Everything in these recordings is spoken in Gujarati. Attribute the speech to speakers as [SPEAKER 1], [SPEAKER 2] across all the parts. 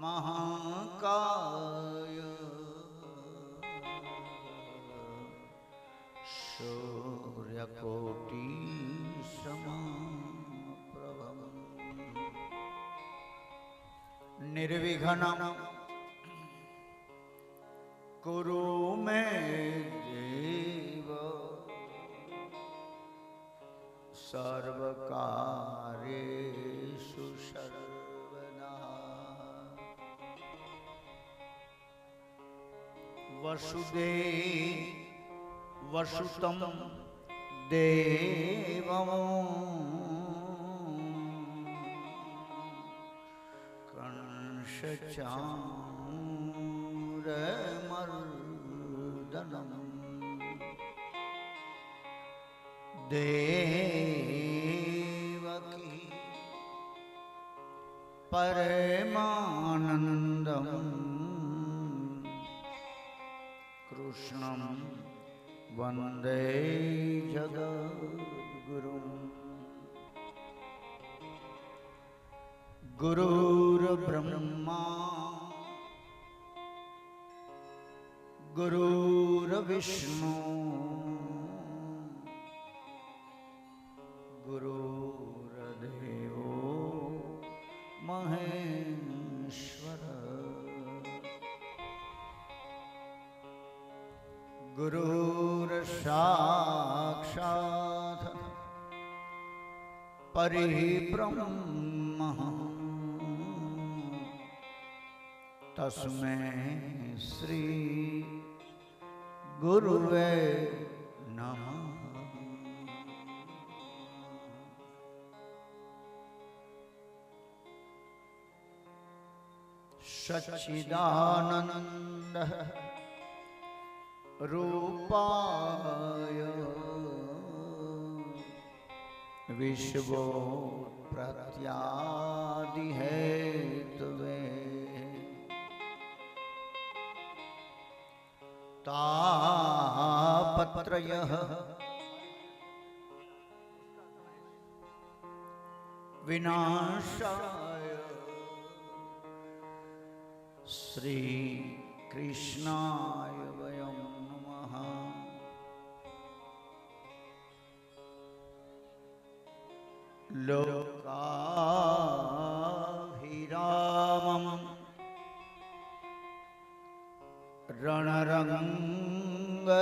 [SPEAKER 1] महाकाय सूर्यकोटि समप्रभं निर्विघ्नं कुरु मे देव सर्वकार्येषु सर्वदा वसुदेवसुतं देवं कंसचाणूरमर्दनम् देवकी परमानन्दं कृष्णं वन्दे जगद्गुरुं गुरुर्ब्रह्मा गुरुर्विष्णु गुरुर्देवो महेश्वर गुरुर्साक्षात् परिब्रह्म तस्मै श्री गुरुवे नमः। सच्चिदानंद रूपाय विश्वोत्पत्त्यादिहेतवे तापत्रयः विनाशाय श्री कृष्णाय वयं नमः। लोकाभिरामं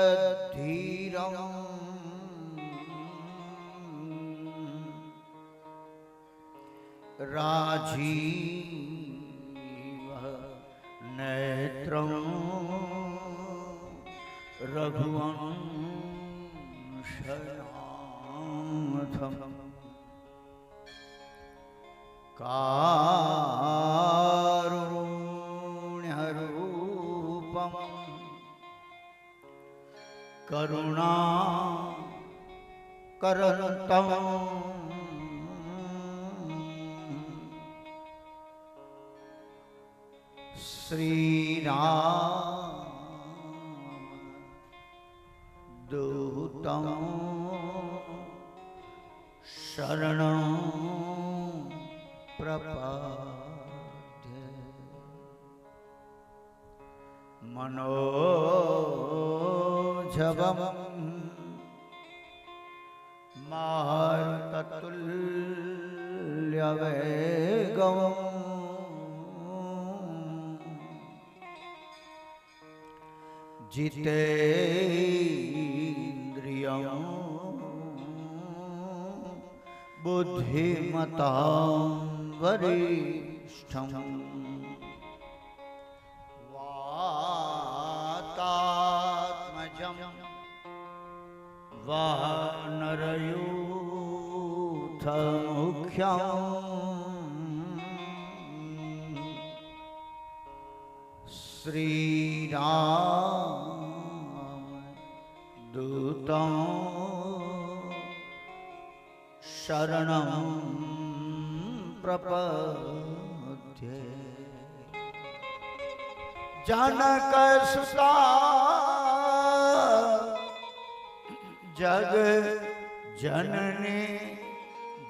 [SPEAKER 1] रणरङ्गधीरं राजीव नेत्रं रघुवंशनाथं कारुण्यरूपं करुणाकरन्तं श्रीरामदूतं शरणं प्रपद्ये। मनोजवं मारुततुल्यवेगं जितेन्द्रियं बुद्धिमतां वरिष्ठं वातात्मजं वानरयूथमुख्यं श्रीरामदूतं शरणं प्रपद्ये। जनकसुता जग जननी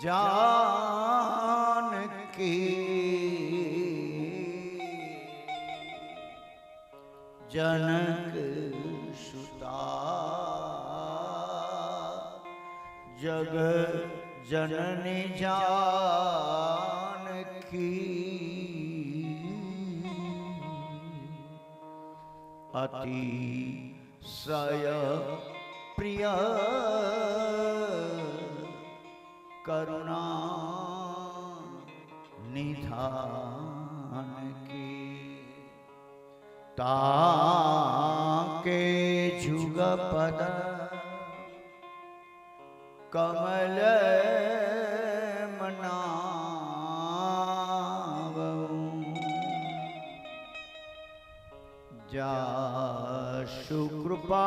[SPEAKER 1] जानकी जनक सुता जग जननी जानकी अति सय प्रिय करुणा निधान की ताके जुगपद कमल मनावऊं जासु कृपा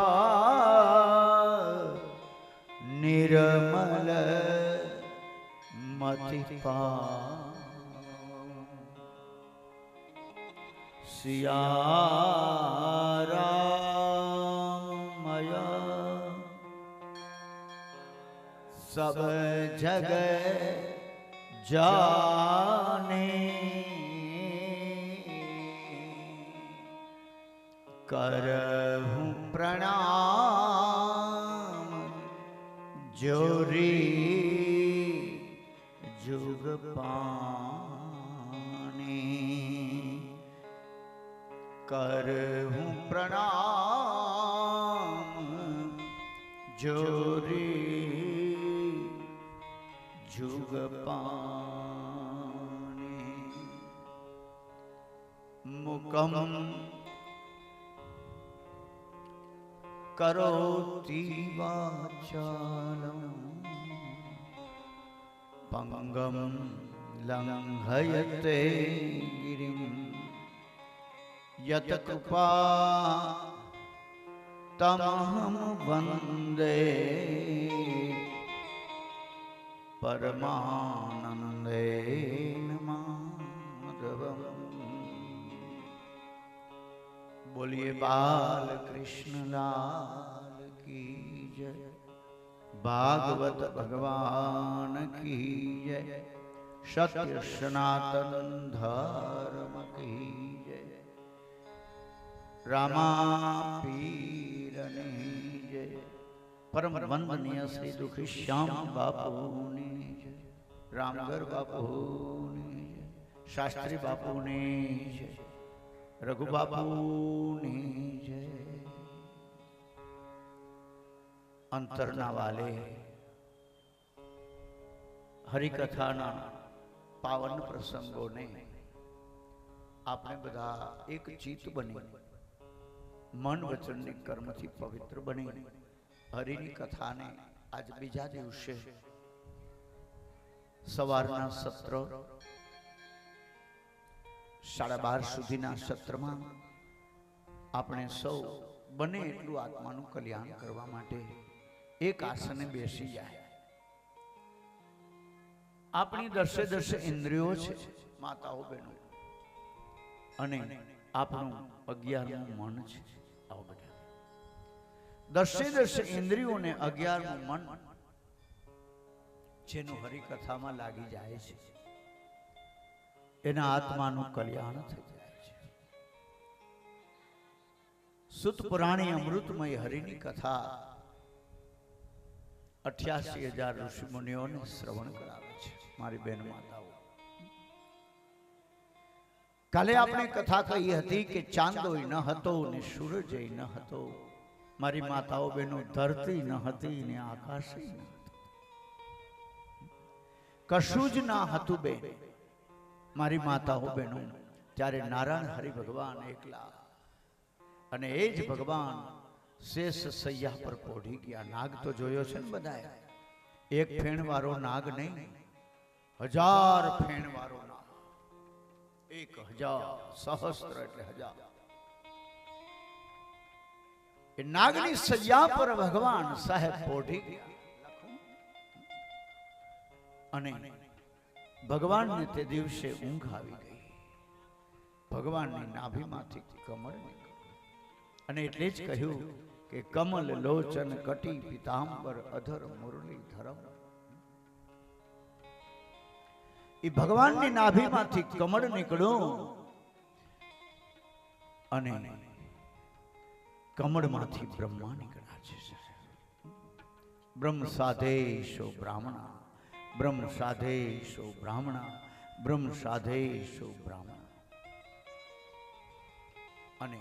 [SPEAKER 1] निर्मल मति सिया रामया सब जगह जाने करहूं प्रणाम जोरी जुग पाने करहूं प्रणाम जोरी जुग पाने मुकम करोति वाचालं पंगम लंघयते गिरिं यत कृपा तमहं वन्दे परमानंदेन माधवम्। बोलिए बाल कृष्ण लाल की जय, भागवत भगवान की जय, सत्य सनातन धर्म की जय, रामापीरनी जय, परम वंदनीय श्री दुखी श्याम बापू ने जय, रामगर बापू ने जय, शास्त्री बापू ने जय, रघु बापू ने जय। अंतरना वाले हरिकथाना पावन प्रसंगों ने आपने बधा एक चीत बनी मन वचन कर्म थी पवित्र बनी हरिनी कथा ने आज बीजा दिवसे सवारना सत्र 12:30 सुधीना सत्रमा આપણે સૌ બને એટલું આત્માનું કલ્યાણ કરવા માટે એક આસને બેસી જાય। આપણી દર્શે દર્શે ઇન્દ્રિયો છે માતાઓ બહેનો અને આપણું 11મું મન છે। આવો બધા દર્શે દર્શે ઇન્દ્રિયોને 11મું મન જેનું હરિકથામાં લાગી જાય છે એના આત્માનું કલ્યાણ થઈ જાય છે। સુત પુરાણી અમૃતમય હરિની કથા 88,000 ઋષિ મુનિઓને શ્રવણ કરાવે છે। મારી બેન માતાઓ, કાલે આપણે કથા કહી હતી કે ચાંદોય ન હતો ને સૂરજય ન હતો, મારી માતાઓ બહેનો ધરતી ન હતી ને આકાશ ન હતું, કશું જ ના હતું બેન મારી માતાઓ બહેનો। ત્યારે નારાયણ હરિ ભગવાન એકલા અને એ જ ભગવાન શેષ સૈયા પર પોઢી ગયા। નાગ તો જોયો છે ને બધાએ, એક ફેણ વાળો નાગ નહીં, 1000 ફેણ વાળો નાગ, 1000 સહસ્ત્ર એટલે 1000। એ નાગની સૈયા પર ભગવાન સાહેબ પોઢી ગયા અને ભગવાનને તે દિવસે ઊંઘ આવી ગઈ। ભગવાનની નાભીમાંથી કમળ નીકળ્યું અને એટલે જ કહ્યું કે કમલ લોચન કટી પીતાંબર અધર મુરલી ધરમ। એ ભગવાનની નાભીમાંથી કમળ નીકળ્યું અને કમળમાંથી બ્રહ્મા નીકળ્યા છે. બ્રહ્મ સાધેશો બ્રાહ્મણા, બ્રહ્મ સાધેશો બ્રાહ્મણા, બ્રહ્મ સાધેશો બ્રાહ્મણા. અને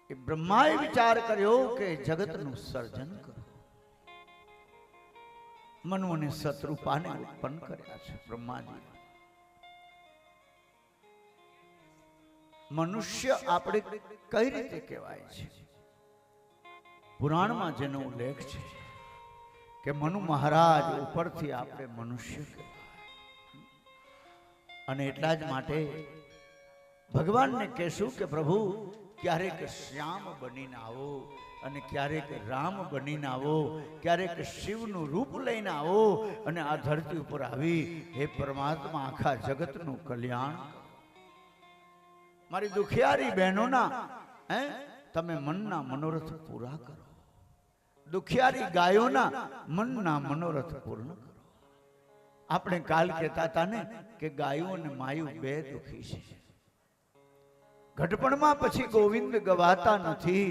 [SPEAKER 1] એ બ્રહ્માએ વિચાર કર્યો કે જગતનું સર્જન કરો. મનુ અને શત્રુપાને ઉત્પન્ન કર્યા છે બ્રહ્માજી. મનુષ્ય આપણે કઈ રીતે કહેવાય છે? પુરાણમાં જેનો ઉલ્લેખ છે કે મનુ મહારાજ ઉપરથી આપણે મનુષ્ય કહેવાય. અને એટલા જ માટે ભગવાનને કહેશું કે પ્રભુ ક્યારેક શ્યામ બનીને આવો અને ક્યારેક રામ બનીને આવો, ક્યારેક શિવનું રૂપ લઈને આવો અને આ ધરતી ઉપર આવી હે પરમાત્મા આખા જગતનું કલ્યાણ. મારી દુખિયારી બહેનોના તમે મનના મનોરથ પૂરા કરો. દુખિયારી ગાયોના મનના મનોરથ પૂર્ણ કરો. આપણે કાલ કહેતા હતા ને કે ગાયો અને માયું બે દુખી છે. ઘટપણમાં પછી ગોવિંદ ગવાતા નથી,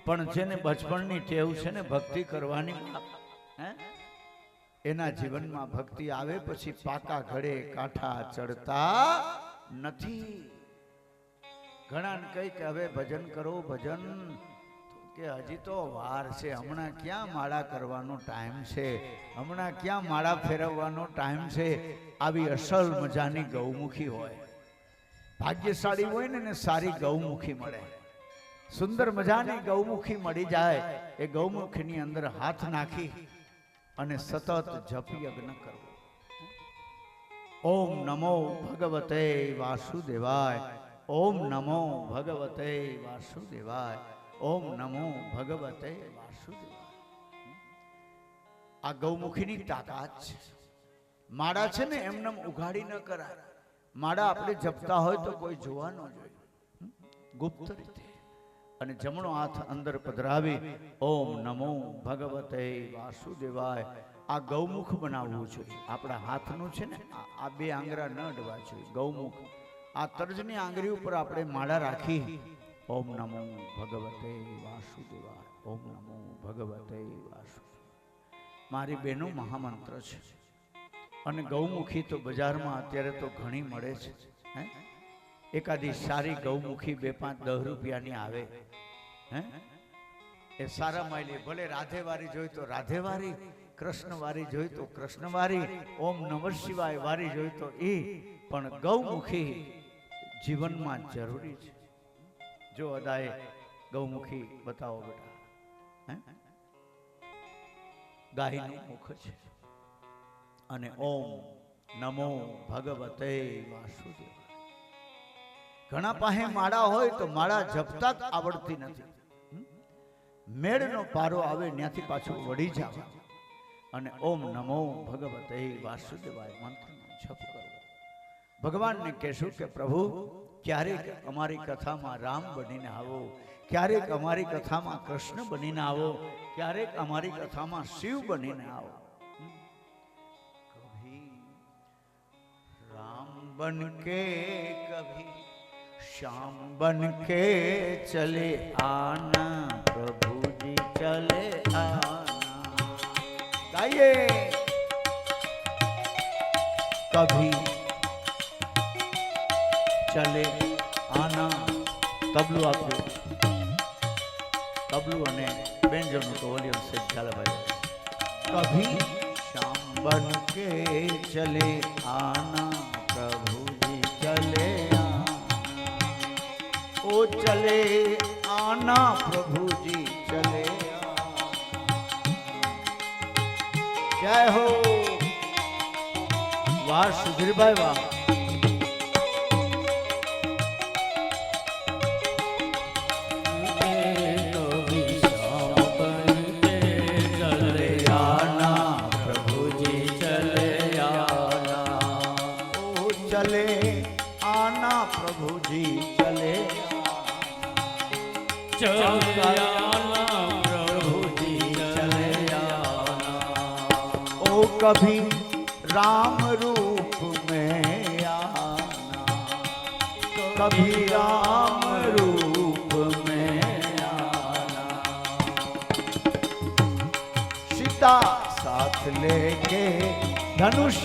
[SPEAKER 1] પણ જેને બચપણની ટેવ છે ને ભક્તિ કરવાની, એના જીવનમાં ભક્તિ આવે પછી પાકા ઘડે કાંઠા ચડતા નથી. ઘણાને કહી કે હવે ભજન કરો, ભજન કે હજી તો વાર છે, હમણાં ક્યાં માળા કરવાનો ટાઈમ છે, હમણાં ક્યાં માળા ફેરવવાનો ટાઈમ છે. આવી અસલ મજાની ગૌમુખી હોય, ભાગ્યશાળી હોય ને સારી ગૌમુખી મળે, સુંદર મજાની ગૌમુખી મળી જાય. એ ગૌમુખીની અંદર હાથ નાખી અને સતત જપ યજ્ઞ કરવો. ઓમ નમો ભગવતે વાસુદેવાય, ઓમ નમો ભગવતે વાસુદેવાય, ઓમ નમો ભગવતે વાસુદેવાય. આ ગૌમુખીની તાકાત છે. માળા છે ને એમનેમ ઉઘાડી ન કરાય. માળા આપણે જપતા હોય તો કોઈ જોવા ન જોઈએ, ગુપ્ત રીતે. અને જમણો હાથ અંદર પધરાવી ઓમ નમો ભગવતે વાસુદેવાય. આ ગૌમુખ બનાવવું જોઈએ. આપણા હાથનું છે ને આ બે આંગળા ન અડવા જોઈએ. ગૌમુખ આ તર્જની આંગળી ઉપર આપણે માળા રાખી ઓમ નમો ભગવતે વાસુદેવાય, ઓમ નમો ભગવતે વાસુદેવાય. મારી બહેનો મહામંત્ર છે. અને ગૌમુખી તો બજારમાં અત્યારે તો ઘણી મળે છે. એકાદી સારી ગૌમુખી 2-5-10 રૂપિયાની આવે. એ સારા માયલી. ભલે રાધેવારી જોઈ તો રાધેવારી, કૃષ્ણવારી જોઈ તો કૃષ્ણવારી, ઓમ નમઃ શિવાય વારી જોઈ તો એ. પણ ગૌમુખી જીવનમાં જરૂરી છે. જો અદાએ ગૌમુખી બતાવો બેટા. ગાયનું મુખ છે અને ઓમ નમો ભગવતે વાસુદેવાય. ઘણા પાસે માળા હોય તો માળા જપતા જ આવડતી નથી. મેળનો પારો આવે ત્યાંથી પાછું વળી જાવ અને ઓમ નમો ભગવતે વાસુદેવાય મંત્રનો જપ કરવો. ભગવાનને કહેશું કે પ્રભુ ક્યારેક અમારી કથામાં રામ બનીને આવો, ક્યારેક અમારી કથામાં કૃષ્ણ બનીને આવો, ક્યારેક અમારી કથામાં શિવ બનીને આવો. राम बन के कभी श्याम बन के चले आना, प्रभु जी चले आना. गाइए कभी चले आना. तबलू आपको तबलू અને બેન્જોનું તો વોલ્યુમ સે ચાલે ભાઈ. कभी श्याम बन के चले आना, प्रभु जी चले आना. ओ चले आना प्रभु जी चले आना. जय हो. वाह सुधीरभाई वाह. चले आना प्रभु जी चले आना, प्रभु जी चले आना. ओ कभी राम रूप में आना, कभी राम रूप में लेके धनुष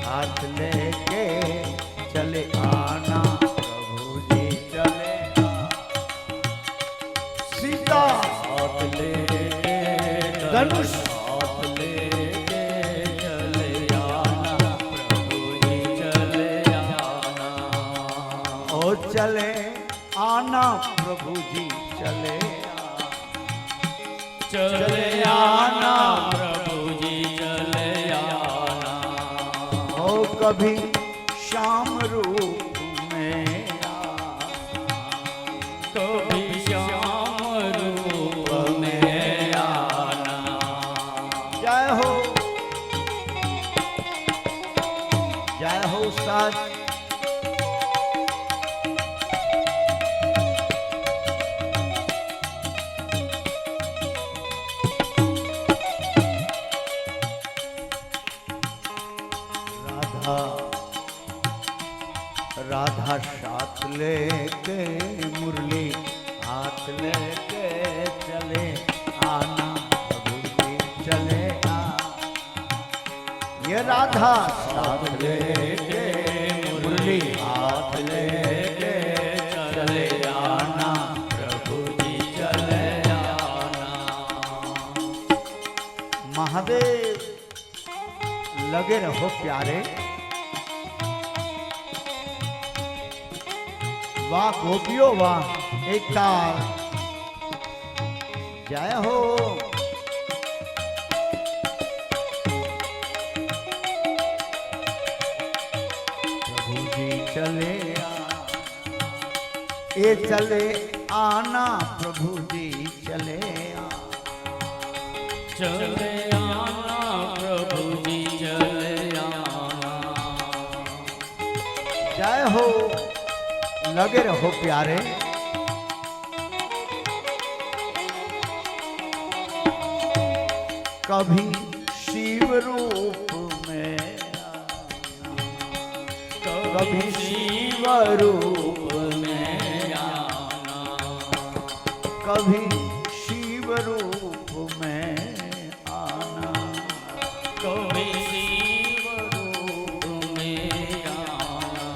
[SPEAKER 1] हाथ लेके चले आना प्रभु जी चले सीता हाथ लेके धनुष हाथ लेके चले आना प्रभु जी चले आना ओ चले आना प्रभु जी चले
[SPEAKER 2] आना प्रभु जी चले आना
[SPEAKER 1] ओ कभी श्याम रूप में
[SPEAKER 2] कभी श्याम रूप में आना
[SPEAKER 1] जय हो साज राधा साथ लेके मुरली हाथ लेके चले आना प्रभु जी चले आ ये राधा साथ लेके मुरली हाथ लेके चले आना प्रभु जी चले आना महादेव लगे रहो प्यारे वाह गोपियों वाह एक ताल जय हो प्रभु जी चले ये चले आना प्रभु जी चले
[SPEAKER 2] चले आना प्रभु जी चले आना
[SPEAKER 1] जय हो लगे रहो प्यारे कभी शिव रूप में कभी शिव रूप में आना कभी शिव रूप में आना
[SPEAKER 2] कभी शिव रूप में आना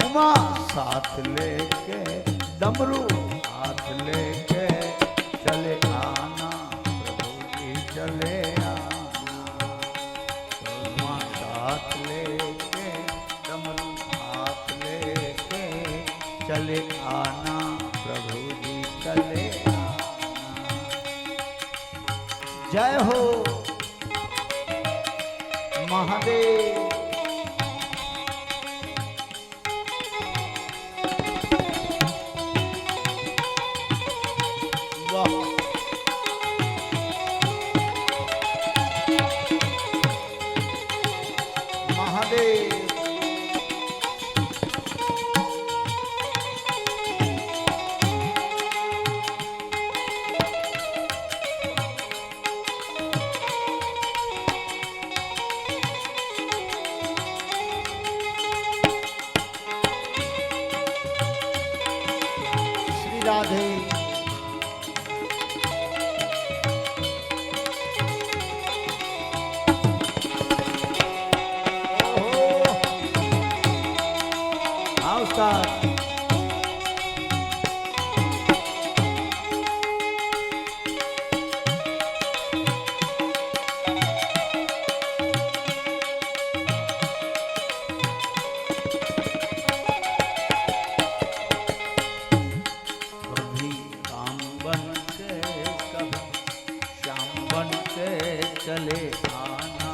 [SPEAKER 1] उमा साथ लेके डमरू हाथ लेके चले आना प्रभु जी चले आना उमा साथ लेके डमरू हाथ लेके चले आना प्रभु जी चले आना जय हो महादेव महादेव श्री राधे कभी काम बन के कभी श्याम बन के चले आना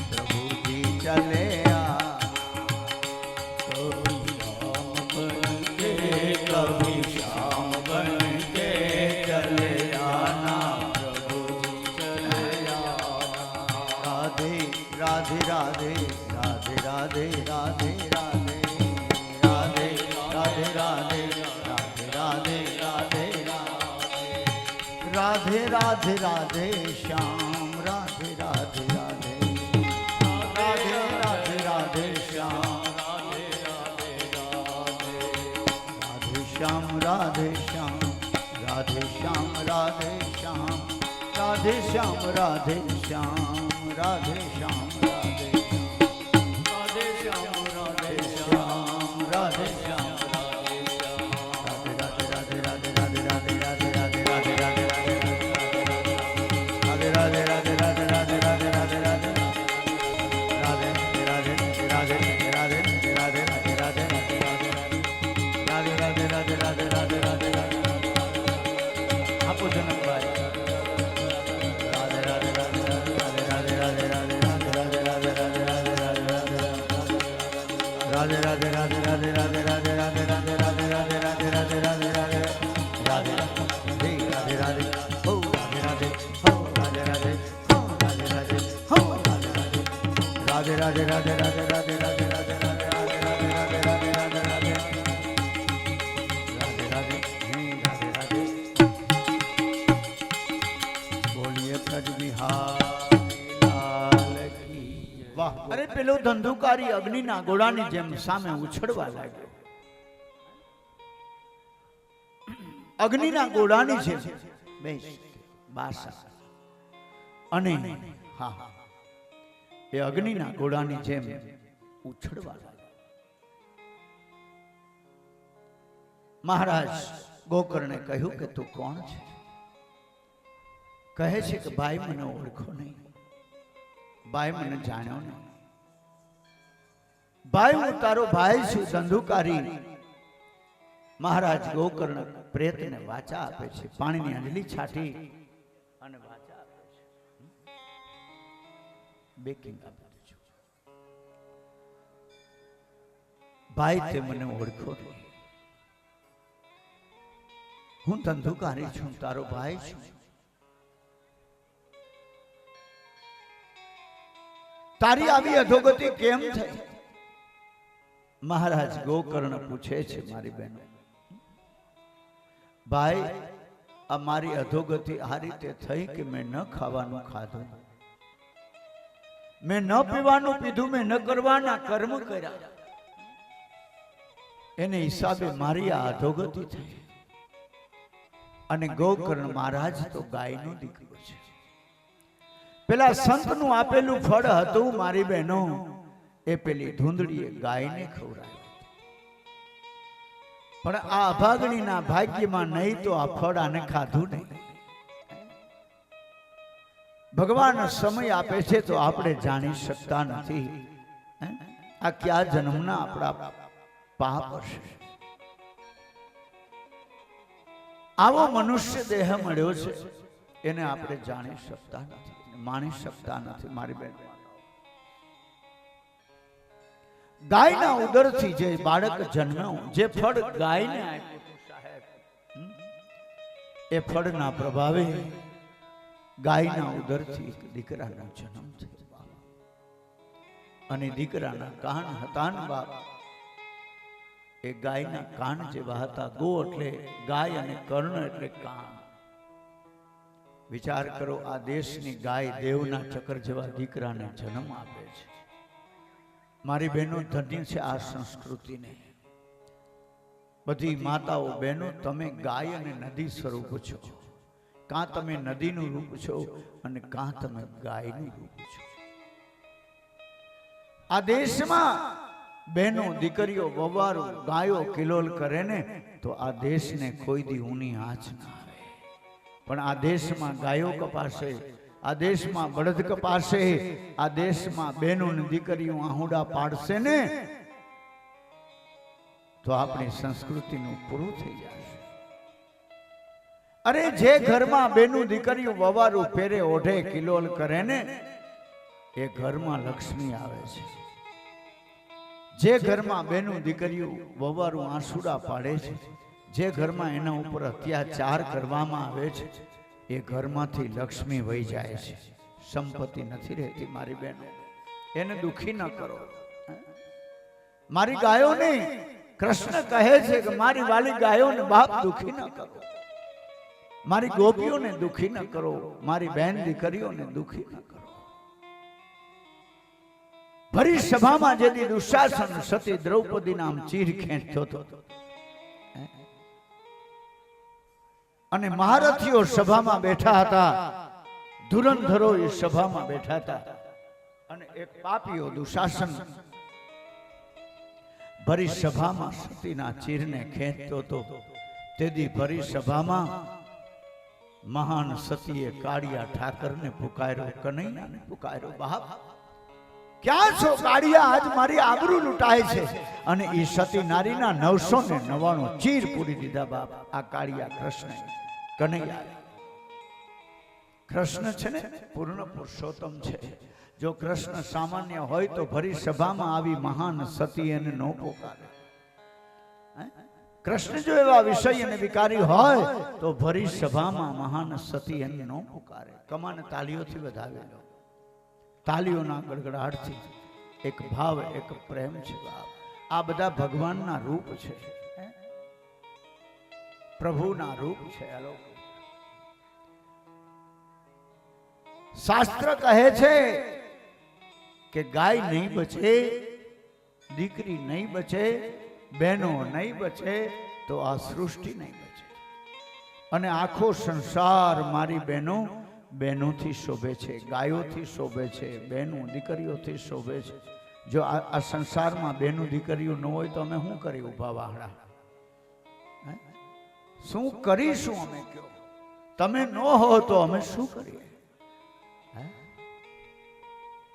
[SPEAKER 1] प्रभु जी चले कभी श्याम बन के चले आना प्रभु जी चले राधे राधे राधे राधे राधे राधे राधे राधे राधे राधे राधे राधे राधे राधे राधे श्याम राधे राधे राधे राधे राधे राधे श्याम राधे श्याम राधे श्याम राधे श्याम राधे श्याम राधे श्याम રાધે શ્યામ
[SPEAKER 2] રાધે શ્યામ રાધે શ્યામ રાધે શ્યામ
[SPEAKER 1] રાધે રાધે રાધે રાધે રાધે રાધે રાધે રાધે રાધે રાધે રાધે રાધે રાધે રાધે રાધે રાધે રાધે હો રાધે રાધે હો રાધે રાધે હો રાધે રાધે હો રાધે રાધે રાધે રાધે રાધે રાધે રાધે રાધે રાધે રાધે રાધે રાધે રાધે રાધે રાધે બોલીએ પ્રજ વિહારી લાલ કી વાહ. અરે પેલો ધંધુકારી અગ્નિના ગોળાની જેમ સામે ઉછળવા લાગ્યો. અગ્નિના ગોળાની જેમ બેસ બાસા અને હા એ અગ્નિના ગોળાની જેમ ઉછળવા લાગ્યો. મહારાજ ગોકર્ણે કહ્યું કે તું કોણ છે? કહે છે કે ભાઈ મને ઓળખો નહીં, ભાઈ મને જાણ્યો નહીં, ભાઈ હું તારો ભાઈ છું ધંધુકારી. મહારાજ ગોકર્ણ પ્રેતને વાચા આપે છે, પાણીની અંજલી છાટી અને વાચા આપે છે. બેકિંગ આપી દેજો. ભાઈ તે મને ઓળખો નહીં, હું ધંધુકારી છું, તારો ભાઈ છું. તારી આવી અધોગતિ કેમ થઈ? મહારાજ ગોકર્ણ પૂછે છે મારી બહેનો, ભાઈ આ મારી અધોગતિ આ રીતે થઈ કે મેં ન ખાવાનું ખાધું, મેં ન પીવાનું પીધું, મેં ન કરવાના કર્મ કર્યા, એને હિસાબે મારી આ અધોગતિ થઈ. અને ગોકર્ણ મહારાજ તો ગાયનો દીકરો છે. પેલા સંતનું આપેલું ફળ હતું મારી બહેનો, એ પેલી ધૂંધળીએ ગાયને ખવડાવ્યું. પણ આ અભાગણીના ભાગ્યમાં નહીં તો આ ફળ આને ખાધું નહીં. ભગવાન સમય આપે છે તો આપણે જાણી શકતા નથી આ કયા જન્મના આપણા પાપ હશે. આવો મનુષ્ય દેહ મળ્યો છે, એને આપણે જાણી શકતા નથી, માણી શકતા નથી. મારી બેન, ગાયના ઉદરથી જે બાળક જન્મ્યો, જે ફળ ગાયને આપ્યું સાહેબ, એ ફળના પ્રભાવે ગાયના ઉદરથી એક દીકરાનો જન્મ થયો. અને દીકરાના કાન હતા ને બાપ, એ ગાયના કાન જેવા હતા. ગો એટલે ગાય અને કર્ણ એટલે કાન. વિચાર કરો, આ દેશની ગાય દેવના ચક્ર જેવા દીકરાને જન્મ આપે છે. મારી બહેનો ધન્ય છે આ સંસ્કૃતિને. બધી માતાઓ બહેનો, તમે ગાય અને નદી સ્વરૂપ છો. કાં તમે નદીનું રૂપ છો અને કાં તમે ગાયનું રૂપ છો. આ દેશમાં બહેનો દીકરીઓ વવારો ગાયો કિલોલ કરે ને તો આ દેશને કોઈ દી ઊની આંચ ના આવે. પણ આ દેશમાં ગાયો કપાશે, આ દેશમાં બળદ કપાશે, આ દેશમાં બહેનો ને દીકરીઓ આહુડા પાડશે ને તો આપણી સંસ્કૃતિનું પૂરું થઈ જશે. અરે જે ઘરમાં બહેનો દીકરીઓ વવારું પહેરે ઓઢે કિલોલ કરે ને એ ઘરમાં લક્ષ્મી આવે છે. જે ઘરમાં બહેનો દીકરીઓ વવારું આંસુડા પાડે છે, જે ઘરમાં એના ઉપર અત્યાચાર કરવામાં આવે છે, એ ઘરમાંથી લક્ષ્મી વહી જાય છે, સંપત્તિ નથી રહેતી. મારી બહેનો, એને દુખી ન કરો. મારી ગાયોને કૃષ્ણ કહે છે કે મારી વાલી ગાયોને બાપ દુખી ન કરો, મારી ગોપીઓને દુખી ન કરો, મારી બહેન દીકરીઓને દુખી ન કરો. ભરી સભામાં જેથી દુશાસન સતી દ્રૌપદી નામ ચીર ખેંચતો હતો અને મહારથીઓ સભામાં બેઠા હતા, ધુરંધરો એ સભામાં બેઠા હતા. અને એક પાપીઓ દુશાસન ભરી સભામાં સતીના ચીરને ખેંચતો હતો. તેથી ભરી સભામાં મહાન સતીએ કાળિયા ઠાકરને પુકાર્યો, કનૈયાને પુકાર્યો, બાપ ક્યાં છો કાળિયા? આજ મારી આબરૂ લૂંટાય છે. અને એ સતી નારીના 999 ચીર પૂરી દીધા બાપ. આ કાળિયા કૃષ્ણ કનૈયા. કૃષ્ણ છે ને પૂર્ણ પુરુષોત્તમ છે. જો કૃષ્ણ સામાન્ય હોય તો ભરી સભામાં આવી મહાન સતી એને ન પોકારે. કૃષ્ણ જો એવા વિષય અને વિકારી હોય તો ભરી સભામાં મહાન સતી એને ન પુકારે. કમાન તાલીઓથી વધાવેલો, તાલીઓના ગડગડાટથી એક ભાવ, એક પ્રેમ છે બાપ. આ બધા ભગવાનના રૂપ છે, પ્રભુના રૂપ છે. શાસ્ત્ર કહે છે કે ગાય નહીં બચે, દીકરી નહીં બચે, બહેનો નહીં બચે તો આ સૃષ્ટિ નહીં બચે. અને આખો સંસાર મારી બહેનો બહેનોથી શોભે છે, ગાયોથી શોભે છે, બહેનો દીકરીઓથી શોભે છે. જો આ સંસારમાં બહેનો દીકરીઓ ન હોય તો અમે શું કરી ઉભા વાહડા? શું કરીશું અમે? કયો તમે ન હો તો અમે શું કરીએ?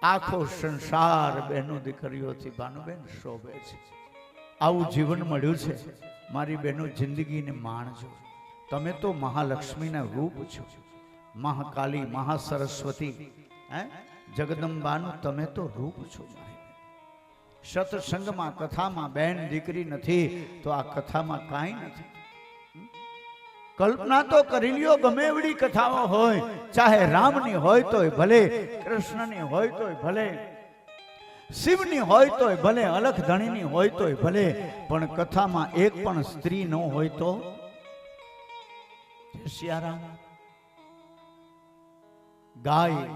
[SPEAKER 1] આખો સંસાર બહેનો દીકરીઓથી ભાનુબેન શોભે છે. આવું જીવન મળ્યું છે મારી બહેનો. જિંદગીને માણજો. તમે તો મહાલક્ષ્મીના રૂપ છો, મહાકાલી, મહાસરસ્વતી, જગદંબાનું તમે તો રૂપ છો. સત્સંગમાં કથામાં બેન દીકરી નથી તો આ કથામાં કાંઈ નથી. કલ્પના તો કરી લ્યો, ગમે એવડી કથાઓ હોય, ચાહે રામની હોય તોય ભલે, કૃષ્ણની હોય તોય ભલે, શિવની હોય તોય ભલે, અલખધણીની હોય તોય ભલે, પણ કથામાં એક પણ સ્ત્રી ન હોય તો સિયારામ. ગાય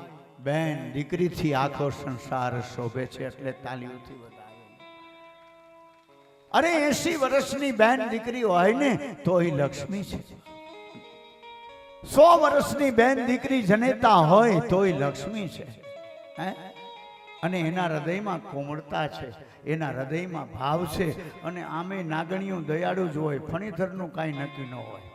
[SPEAKER 1] બેન દીકરીથી આખો સંસાર શોભે છે. એટલે તાલીઓથી વધારે. અરે 80 વર્ષની બેન દીકરી હોય ને તો એ લક્ષ્મી છે. 100 વર્ષની બેન દીકરી જનેતા હોય તો એ લક્ષ્મી છે. અને એના હૃદયમાં કોમળતા છે, એના હૃદયમાં ભાવ છે. અને આમે નાગણીઓ દયાળુ જ હોય, ફણીધરનું કાંઈ નક્કી ન હોય.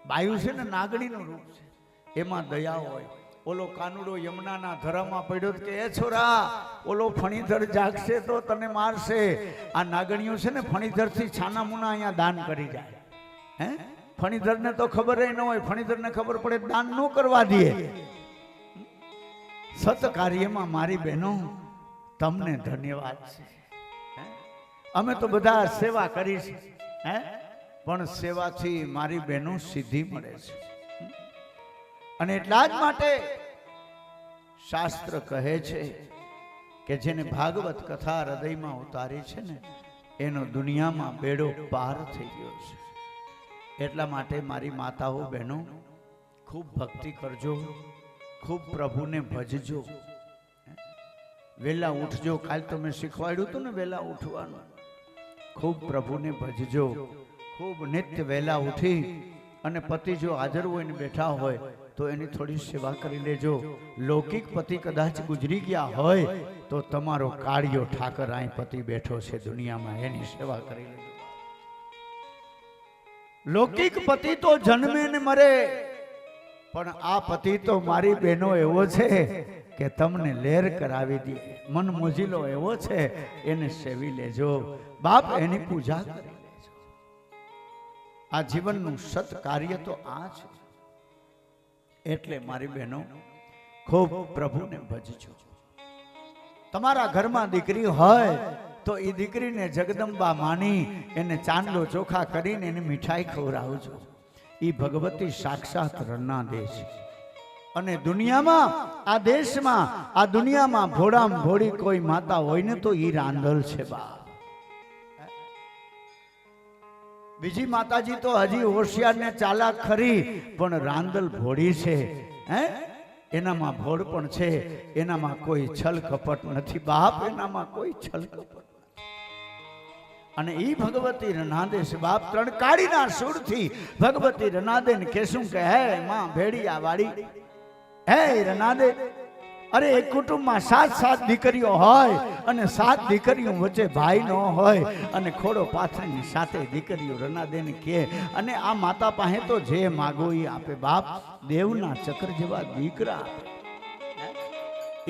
[SPEAKER 1] બાયુ છે ને નાગણીનું રૂપ છે, એમાં દયા હોય. ઓલો કાનુડો યમુનાના ધરામાં પડ્યો કે એ છોરા, ઓલો ફણીધર જાગશે તો તને મારશે. આ નાગણીઓ છે ને ફણીધરથી છાના મુના અહીંયા દાન કરી જાય. ફણીધરને તો ખબર ન હોય, ફણીધરને ખબર પડે દાન ન કરવા દે. સત કાર્યમાં મારી બહેનો તમને ધન્યવાદ છે. અમે તો બધા સેવા કરીશ, પણ સેવાથી મારી બહેનો સિદ્ધિ મળે છે. અને એટલા જ માટે શાસ્ત્ર કહે છે કે જેને ભાગવત કથા હૃદયમાં ઉતારી છે ને એનો દુનિયામાં બેડો પાર થઈ ગયો છે. એટલા માટે મારી માતાઓ બહેનો ખૂબ ભક્તિ કરજો, ખૂબ પ્રભુને ભજજો, વહેલા ઉઠજો. કાલ તો મેં શીખવાડ્યું હતું ને વહેલા ઉઠવાનું. ખૂબ પ્રભુને ભજજો, ખૂબ નિત્ય વહેલા ઉઠી અને પતિ જો હાજર હોય ને બેઠા હોય તો એની થોડી સેવા કરી લેજો. લૌકિક પતિ કદાચ ગુજરી ગયા હોય તો તમારો કાળિયો ઠાકર અહીં પતિ બેઠો છે દુનિયામાં, એની સેવા કરી લેજો. લૌકિક પતિ તો જન્મે ને મરે, પણ આ પતિ તો મારી બહેનો એવો છે કે તમને લેર કરાવી દે. મન મોજીલો એવો છે, એને સેવી લેજો બાપ, એની પૂજા કરી લેજો. આ જીવનનું સત કાર્ય તો આ છે. એટલે મારી બહેનો ખૂબ પ્રભુને ભજજો. તમારા ઘરમાં દીકરી હોય તો એ દીકરીને જગદંબા માની એને ચાંદલો ચોખા કરીને એને મીઠાઈ ખવડાવજો. એ ભગવતી સાક્ષાત રન્ના દે છે. અને દુનિયામાં, આ દેશમાં, આ દુનિયામાં ભોળામાં ભોળી કોઈ માતા હોય ને તો એ રાંધલ છે બા. બીજી માતાજી તો હજી હોશિયાર ને ચાલાક ખરી, પણ રાંદલ ભોળી છે. એનામાં ભોળ પણ છે, એનામાં કોઈ છલ કપટ નથી બાપ, એનામાં કોઈ છલ કપટ. અને ઈ ભગવતી રનાદે છે બાપ. ત્રણ કાળીના સુરથી ભગવતી રનાદે ને કહેશું કે હે માં ભેડિયા વાળી, હે રનાદે અરે એક કુટુંબમાં 7 દીકરીઓ હોય અને 7 દીકરીઓ વચ્ચે ભાઈ ન હોય અને ખોડો પાથરીની સાથે દીકરીઓ રનાદેને કહે અને આ માતા પાસે તો જે માગો એ આપે. બાપ દેવના ચક્ર જેવા દીકરા આપે,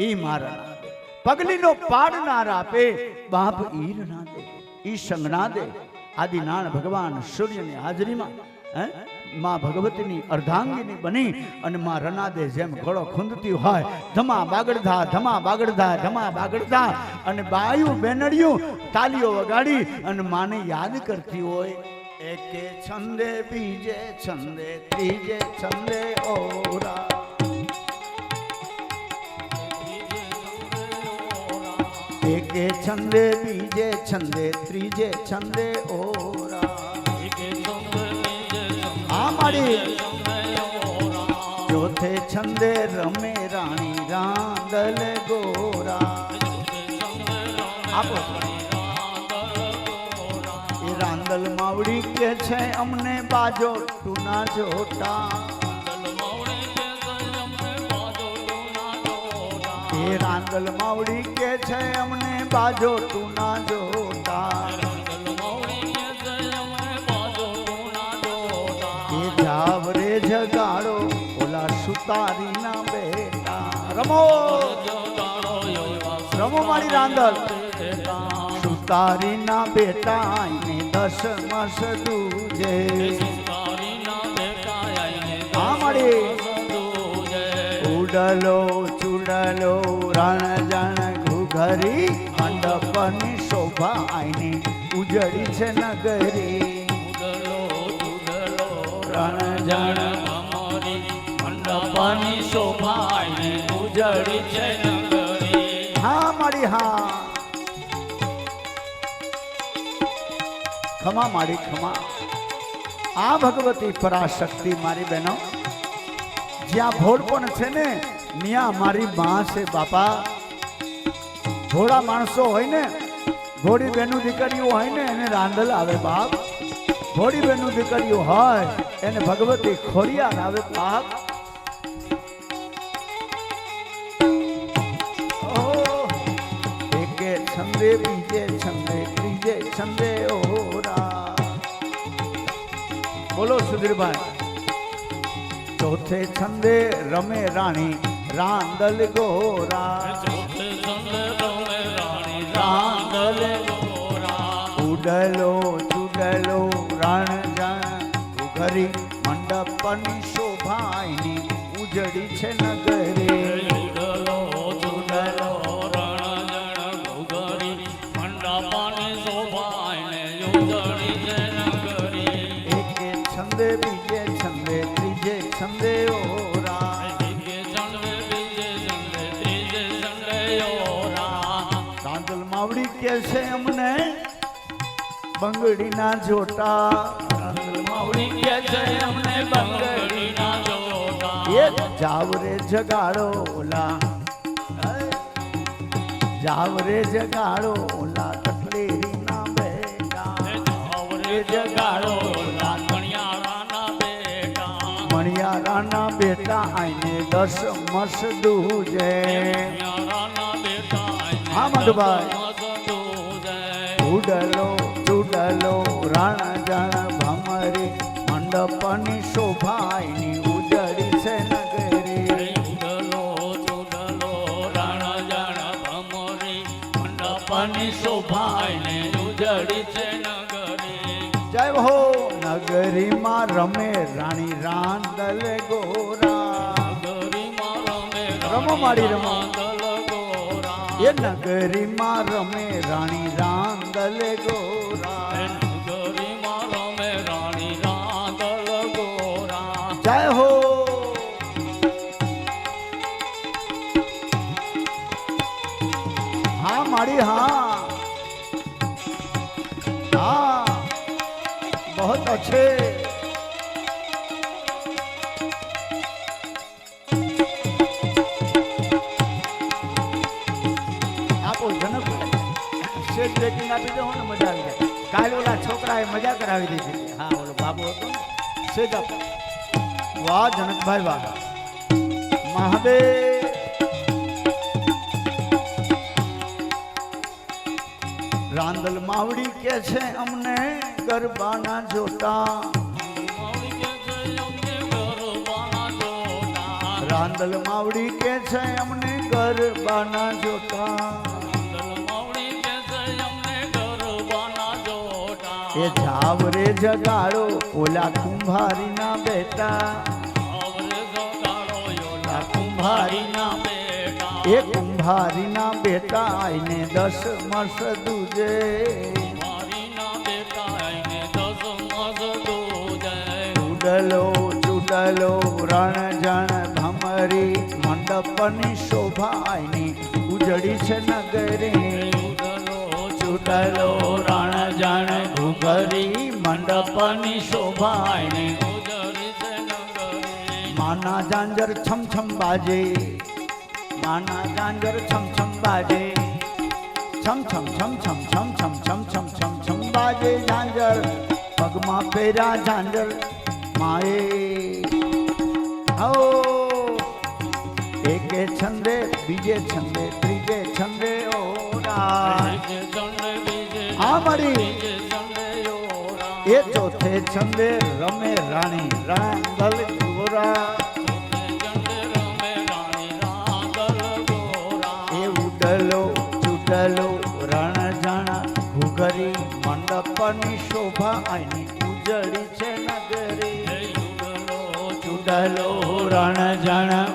[SPEAKER 1] ઈ મારા આપે. પગલીનો પાડનાર આપે, બાપ ઈર ના દે, ઈ સંગ ના દે. આદિનારાયણ ભગવાન સૂર્યની હાજરીમાં માં ભગવતીની અર્ધાંગીની બની અને માં રનાદે જેમ ગળો ખૂંદતી હોય, ધમા બાગડધા ધમા બાગડધા ધમા બાગડધા અને બાયું બેનડિયું તાલીઓ વગાડી અને માને યાદ કરતી હોય. એકે છંદે બીજે છંદે ત્રીજે છંદે ઓરા, એકે છંદે બીજે છંદે ત્રીજે છંદે ઓરા. આ માડી ચોથે છંદે રમે રાણી રાંદલ ગોરા. આપો એ રાંદલ માવડી કે છે અમને બાજો ટૂના જોટા. એ રાંદલ માવડી કે છે અમને બાજો ટૂના જોટા. જાવરે જગાડો ઓલા સુતારી ના બેટા. રમો રમો મારી રાંદલ. સુતારી ના બેટા ને 10 મસ દૂજે. હા મારી ઉડલો ચુડલો રણ જણ ઘુઘરી મંડપની શોભા આઈની ઉજળી છે નગરી.
[SPEAKER 2] જણ અમારી મંડપની શોભાને ઉજળી છે નગરી.
[SPEAKER 1] હા મારી હા ખમા મારી ખમા. આ ભગવતી પરાશક્તિ મારી બહેનો, જ્યાં ભોળપણ છે ને ત્યાં મારી માં છે બાપા. ભોળા માણસો હોય ને, ભોળી બહેનું દીકરીઓ હોય ને એને રાંદલ આવે બાપ. ભોળી બહેનું દીકરીઓ હોય એને ભગવતી ખોડિયાર આવે બાપ. એકે છંદે બીજે છંદે ત્રીજે છંદે ઓરા. બોલો સુધીરભાઈ. ચોથે છંદે રમે રાણી રાંદલ ગોરા. રાંદલ ગોરા. ઉડલો ચુડલો રણ જણ ઘરી મંડપની શોભાની ઉજળી છે નગરી.
[SPEAKER 2] ઉડલો ચુડલો રણ જણ ઘરી મંડપની શોભાને ઉજળી છે નગરી.
[SPEAKER 1] એકે છંદે બીજે છંદે ત્રીજે છંદે ઓરા. રાંદલ માવડી કે છે અમને બંગડીના જોટા.
[SPEAKER 2] માવડી કે છે અમને બંગડીના જોટા.
[SPEAKER 1] એ જાવરે જગાડો ઓલા, જાવરે જગાડો ઓલા કટલેરીના બેટા.
[SPEAKER 2] જાવરે જગાડો ઓલા મણિયારાના બેટા.
[SPEAKER 1] મણિયારાના બેટા આઈને 10 મસ દૂજે.
[SPEAKER 2] મણિયારાના બેટા
[SPEAKER 1] હા મધુભાઈ. ઉડલો ચુડલો રણ જણ ભમરી મંડપની શોભાની ઉજળી છે નગરી.
[SPEAKER 2] ઉડલો ચુડલો રણ જણ ભમરી મંડપની શોભાને ઉજળી છે નગરી.
[SPEAKER 1] જય હો નગરીમાં રમે રાણી રાંદલ ગોરા.
[SPEAKER 2] નગરીમાં રમે
[SPEAKER 1] રમો માડી રમો.
[SPEAKER 2] ગોરા.
[SPEAKER 1] એ નગરીમાં રમે રાણી રાંદલ ગોરા.
[SPEAKER 2] નગરીમાં રમે રાણી રાંદલ ગોરા.
[SPEAKER 1] જય હો. હા માડી હા હા बहुत अच्छे. આપો જનકભાઈ શેર બ્રેકિંગ આપી દો ને મજા આવી જાય. કાલે ઓલા છોકરાએ મજા કરાવી દીધી. હા ઓલો બાબુ હતો સેજ આપો. વાહ જનકભાઈ વાહ. મહાદેવ રાંદલ માવડી કે છે અમને ગરબાના જોટા, રાંદલ માવડી કે છે અમને ગરબાના જોટા, એ જાવ રે જગાડો ઓલા કુંભારીના બેટા,
[SPEAKER 2] કુંભારીના બેટા,
[SPEAKER 1] એ કુંભારીના બેટા આઈને 10 મસ દૂજે,
[SPEAKER 2] કુંભારીના બેટા આઈને 10 મસ દૂજે,
[SPEAKER 1] ચૂડલો ચૂડલો રણ જણ ભમરી મંડપની શોભા આઈની ઉજળી છે નગરી, ચૂડલો રણ જણ ઘુઘરી મંડપની શોભા આઈની
[SPEAKER 2] ઉજળી છે નગરી,
[SPEAKER 1] માના જાંજર છમ છમ બાજે, માના જાંજર છમ છમ બાજે, છમ છમ છમ છમ છમ છમ છમ છમ છમ છમ બાજે જાંજર, પગમાં પહેર્યા જાંજર માએ, હો એકે છંદે બીજે છંદે ત્રીજે છંદે ઓરા, હા મારી એ ચોથે છંદે રમે રાણી રાંદલ ગોરા, એ ઉડલો ચૂડલો રણ જાણા ઘુઘરી મંડપની શોભા આઈની ઉજળી છે નગરી, ચૂડલો રણ જાણા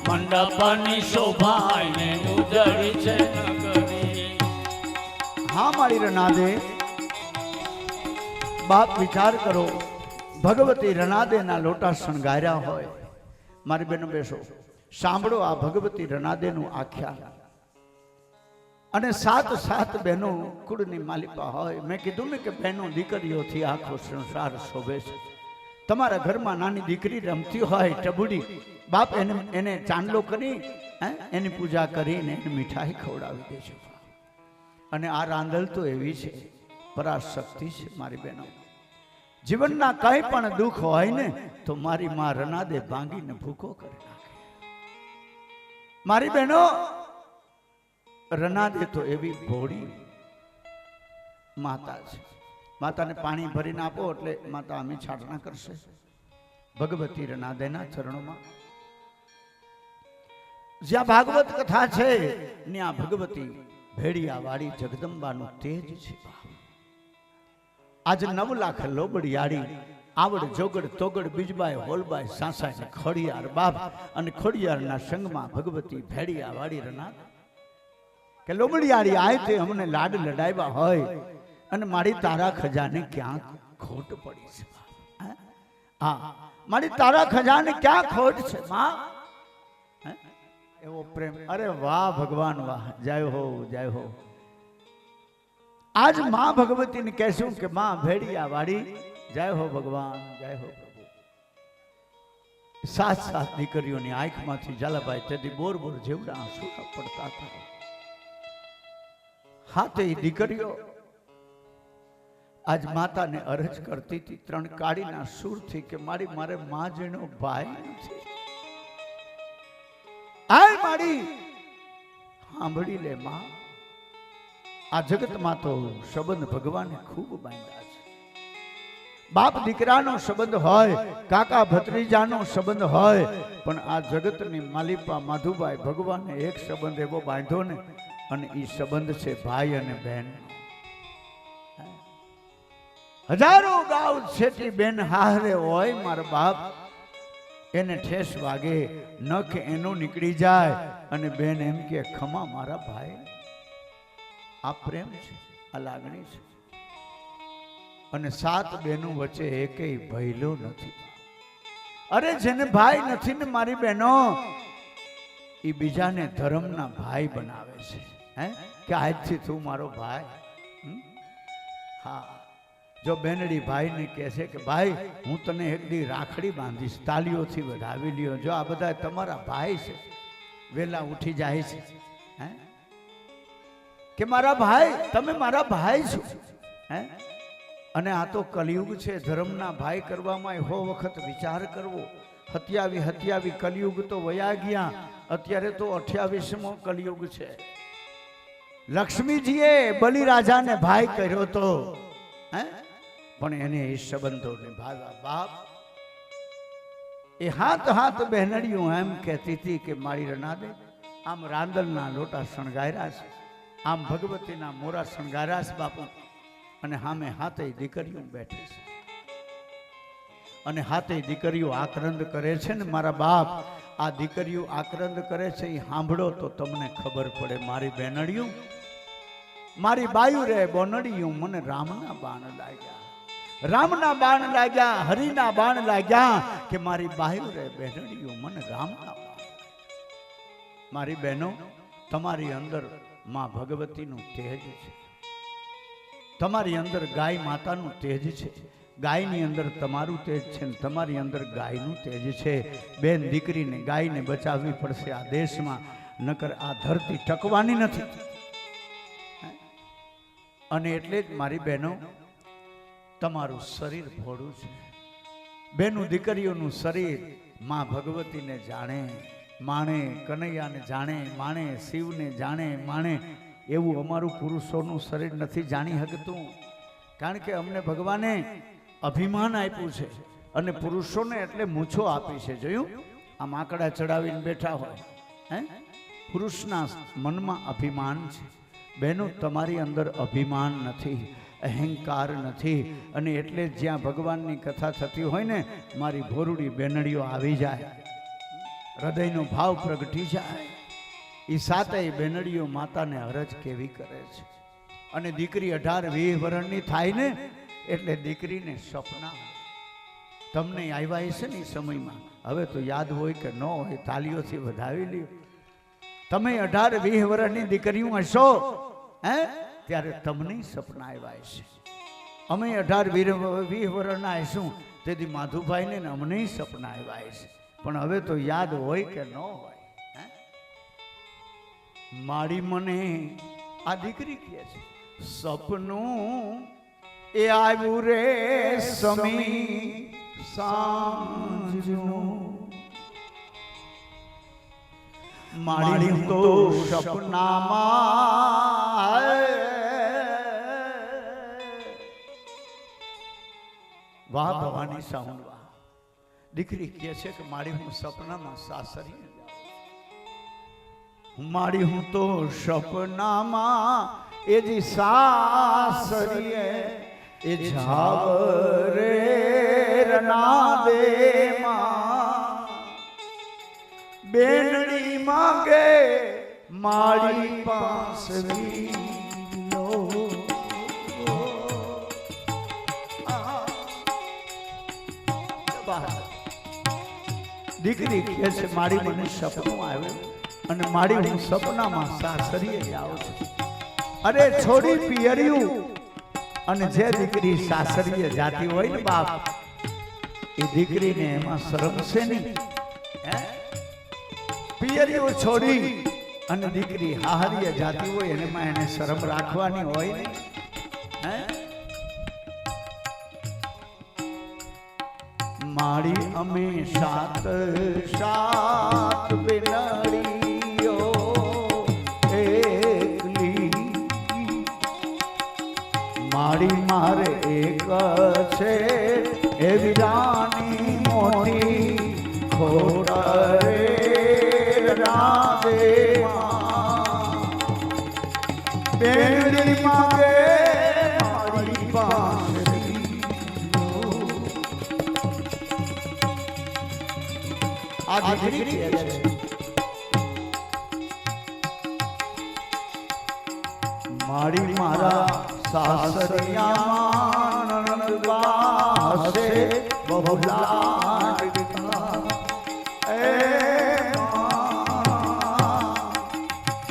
[SPEAKER 1] મંડપની શોભા આઈને ઉજળી છે નગરી. હા મારી રનાદે, બાપ વિચાર કરો, ભગવતી રનાદેના લોટા શણગાર્યા હોય. મારી બહેનો બેસો, સાંભળો આ ભગવતી રનાદેનું આખ્યાન. અને 7 બહેનો કુળની માલિકા હોય. મેં કીધું ને કે બહેનો દીકરીઓથી આખો સંસાર શોભે છે. તમારા ઘરમાં નાની દીકરી રમતી હોય ટબુડી, બાપ એને ચાંદલો કરી એની પૂજા કરીને એને મીઠાઈ ખવડાવી દે છે. અને આ રાંદલ તો એવી છે, પરાશક્તિ છે. મારી બહેનો, જીવનના કંઈ પણ દુઃખ હોય ને તો મારી માં રનાદે ભાંગીને ભૂકો કરી નાખે. મારી બહેનો, રનાદે તો એવી ભોળી માતા છે. માતાને પાણી ભરીને આપો એટલે માતા આમી છાટણા કરશે. ભગવતી રનાદેના ચરણોમાં જ્યાં ભાગવત કથા છે ત્યાં ભગવતી ભેડિયાવાળી જગદંબાનું તેજ છે. આજ 9 લાખ લોબડિયાળી આવડ જોગડ તોગડ બીજબાઈ હોલબાઈ સાસાઈ ખોડિયાર બાપ અને ખોડિયારના સંગમાં ભગવતી ભેડિયાવાળી રનાદ કે લોબડિયાળી આય તે અમને લાડ લડાવ્યા હોય અને મારી તારા ખજાને ક્યાં ખોટ પડી છે. હા, મારી તારા ખજાને ક્યાં ખોટ છે માં? એવો પ્રેમ. અરે વાહ ભગવાન વાહ, જય હો જય હો. આજ માં ભગવતીને કહેશું કે માં ભેડિયા વાળી જય હો ભગવાન, જય હો પ્રભુ. 7 દીકરીઓની આંખમાંથી ઝાલાભાઈ તેથી બોર બોર જેવડા આંસુ પડતા હતા. હા, તે દીકરીઓ આજ માતાને અરજ કરતી હતી 3 કાળીના સૂરથી કે મારે માં જેનો ભાઈ નથી. આય મારી સાંભળી લે માં, આ જગતમાં તો સંબંધ ભગવાને ખૂબ બાંધ્યા છે. બાપ દીકરાનો સંબંધ હોય, કાકા ભત્રીજાનો સંબંધ હોય, પણ આ જગતની માલિપા માધુભાઈ ભગવાને એક સંબંધ એવો બાંધ્યો ને, અને એ સંબંધ છે ભાઈ અને બહેન. હજારો ગાઉ છેટી બેન હારે હોય મારા બાપ, એને ઠેસ વાગે નખ એનો નીકળી જાય અને બેન એમ કે ખમા મારા ભાઈ. આ પ્રેમ છે, આ લાગણી છે. અને 7 બહેનો વચ્ચે એકેય ભયલો નથી. અરે જેને ભાઈ નથી ને મારી બહેનો, એ બીજાને ધર્મના ભાઈ બનાવે છે. કે આજથી તું મારો ભાઈ. હા, જો બેનડી ભાઈને કહે છે કે ભાઈ હું તને એક દી રાખડી બાંધીશ, તાલીઓથી વધાવી લ્યો. જો આ બધા તમારા ભાઈ છે, વેલા ઉઠી જાય છે કે મારા ભાઈ, તમે મારા ભાઈ છો. અને આ તો કલયુગ છે, ધર્મના ભાઈ કરવામાં હો વખત વિચાર કરવો. 27 કલયુગ તો વયા ગયા, અત્યારે તો 28મો કલયુગ છે. લક્ષ્મીજીએ બલિરાજાને ભાઈ કર્યો તો હે, પણ એને એ સંબંધો નિભાવ્યા. બાપ એ હાથ બહેનડીઓ એમ કહેતી હતી કે મારી રનાદે આમ રાંદલના લોટા શણગાર્યા છે, આમ ભગવતીના મોરા શણગાર્યા છે બાપુ, અને સામે હાથે દીકરીઓ બેઠી છે, અને હાથે દીકરીઓ આક્રંદ કરે છે ને મારા બાપ, આ દીકરીઓ આક્રંદ કરે છે એ સાંભળો તો તમને ખબર પડે. મારી બહેનડીઓ, મારી બાયુ રે બોનડીઓ, મને રામના બાણ લાગ્યા, રામના બાણ લાગ્યા, હરિના બાણ લાગ્યા, કે મારી બાયુ રે બહેનડીઓ, મને રામના બાણ. મારી બહેનો, તમારી અંદર માં ભગવતીનું તેજ છે, તમારી અંદર ગાય માતાનું તેજ છે, ગાયની અંદર તમારું તેજ છે ને તમારી અંદર ગાયનું તેજ છે. બેન દીકરીને ગાયને બચાવવી પડશે આ દેશમાં, નકર આ ધરતી ટકવાની નથી. અને એટલે જ મારી બહેનો, તમારું શરીર ભોળું છે. બેનું દીકરીઓનું શરીર માં ભગવતીને જાણે માણે, કનૈયાને જાણે માણે, શિવને જાણે માણે, એવું અમારું પુરુષોનું શરીર નથી જાણી શકતું. કારણ કે અમને ભગવાને અભિમાન આપ્યું છે, અને પુરુષોને એટલે મૂછો આપી છે. જોયું, આ માકડા ચડાવીને બેઠા હોય હે, પુરુષના મનમાં અભિમાન છે. બહેનો, તમારી અંદર અભિમાન નથી, અહંકાર નથી, અને એટલે જ્યાં ભગવાનની કથા થતી હોય ને, મારી ભોરુડી બેનડીઓ આવી જાય, હૃદયનો ભાવ પ્રગટી જાય. એ સાતેય બેનડીઓ માતાને હરજ કેવી કરે છે. અને દીકરી 18-20 વર્ષની થાય ને એટલે દીકરીને સપના તમને આવ્યા હશે ને સમયમાં, હવે તો યાદ હોય કે ન હોય, તાલીઓથી વધાવી લ્યો. તમે 18-20 વર્ષની દીકરીઓ હશો હે, ત્યારે તમને સપના આવ્યા હશે. અમે 18-20 વર્ષના હશું તેથી માધુભાઈને ને અમને સપના આવ્યા હશે, પણ હવે તો યાદ હોય કે ન હોય. મારી મને આ દીકરી કહે છે, સપનું એ આવ્યું રે સમી સાંજનું, મારી તો સપનામાં વાહ ભવાની સાઉન્ડ વાહ. દીકરી કહે છે કે મારી હું સપનામાં સાસરીએ જાઉં, મારી હું તો સપનામાં એ જી સાસરીએ એ જાવ રે રનાદે માં, બેનડી માંગે મારી પાસવી લો. દીકરી કહે છે મારી મને સપનું આવ્યું અને મારી હું સપનામાં સાસરીએ જાઉં છું. અરે છોડી પિયર્યું, અને જે દીકરી સાસરીએ જાતી હોય ને બાપ, એ દીકરીને એમાં શરમ છે નહીં. પિયર્યું છોડી અને દીકરી હાહરીએ જાતી હોય એમાં એને શરમ રાખવાની હોય ને. મારી અમે સાત બેનડીઓ એકલી, મારી મારે એક છે એવી રાની મોટી, ખોટ રે રાધે બેનડી માંગે મારી પાસે. આ દીકરી કહે છે મારી મારા સાસરિયામાં નણંદબા હશે બહુ લાડકા, એ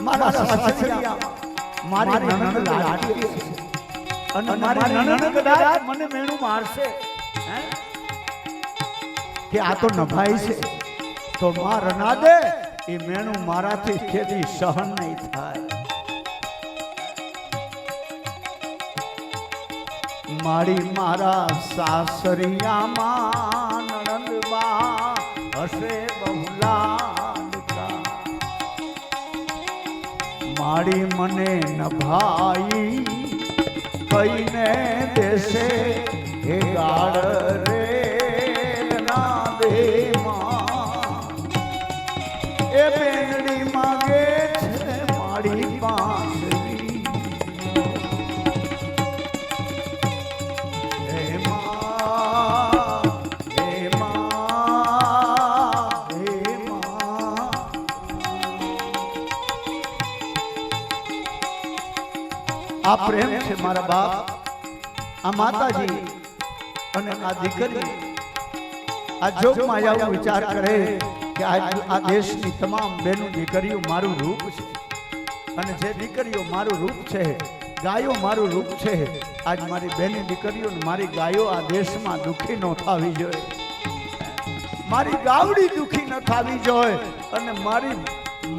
[SPEAKER 1] મારા સાસરિયામાં મારી નણંદ લાડકી છે, અને મારી નણંદ કદાચ મને મેણું મારશે કે આ તો નભાઈ છે, તો માં રનાદે એ મેણું મારાથી ખેદી સહન નહીં થાય. મારી મારા સાસરિયામાં નણંદબા હશે બહુ લાડકા, માડી મને નભાઈ કઈને દેશે હે ગાળ રે ના દે માં એ બેનડી માગે છે માડી પાંસરી હે માં હે માં હે માં આ પ્રેમ છે મારા બાપ આ માતાજી અને આ દીકરી આ જોગ માયાઓ વિચાર કરે કે આ દેશની તમામ બહેનો દીકરીઓ મારું રૂપ છે અને જે દીકરીઓ મારું રૂપ છે ગાયો મારું રૂપ છે આજ મારી બહેની દીકરીઓ મારી ગાયો આ દેશમાં દુખી ન થવી જોઈએ મારી ગાવડી દુખી ન થવી જોઈએ અને મારી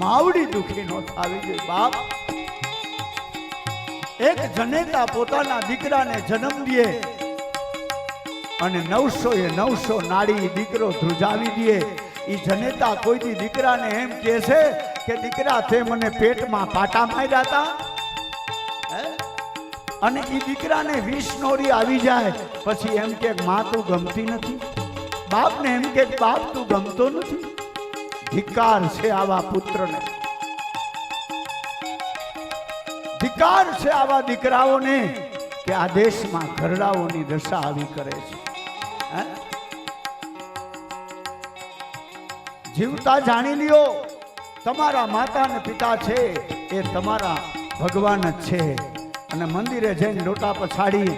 [SPEAKER 1] માવડી દુખી ન થવી જોઈએ બાપ એક જનેતા પોતાના દીકરાને જન્મ દે અને 900 નાડી દીકરો ધ્રુજાવી દે ઈ જનેતા કોઈ દી દીકરાને એમ કહે છે કે દીકરા તે મને પેટમાં પાટા માર્યા હતા અને ઈ દીકરાને 20 નોરી આવી જાય પછી એમ કે માં તું ગમતી નથી બાપને એમ કે બાપ તું ગમતો નથી ધિક્કાર છે આવા પુત્રને ધિક્કાર છે આવા દીકરાઓને કે આ દેશમાં ઘરડાઓની દશા આવી કરે છે જીવતા જાણી લ્યો તમારા માતા અને પિતા છે એ તમારા ભગવાન જ છે અને મંદિરે જઈને લોટા પછાડી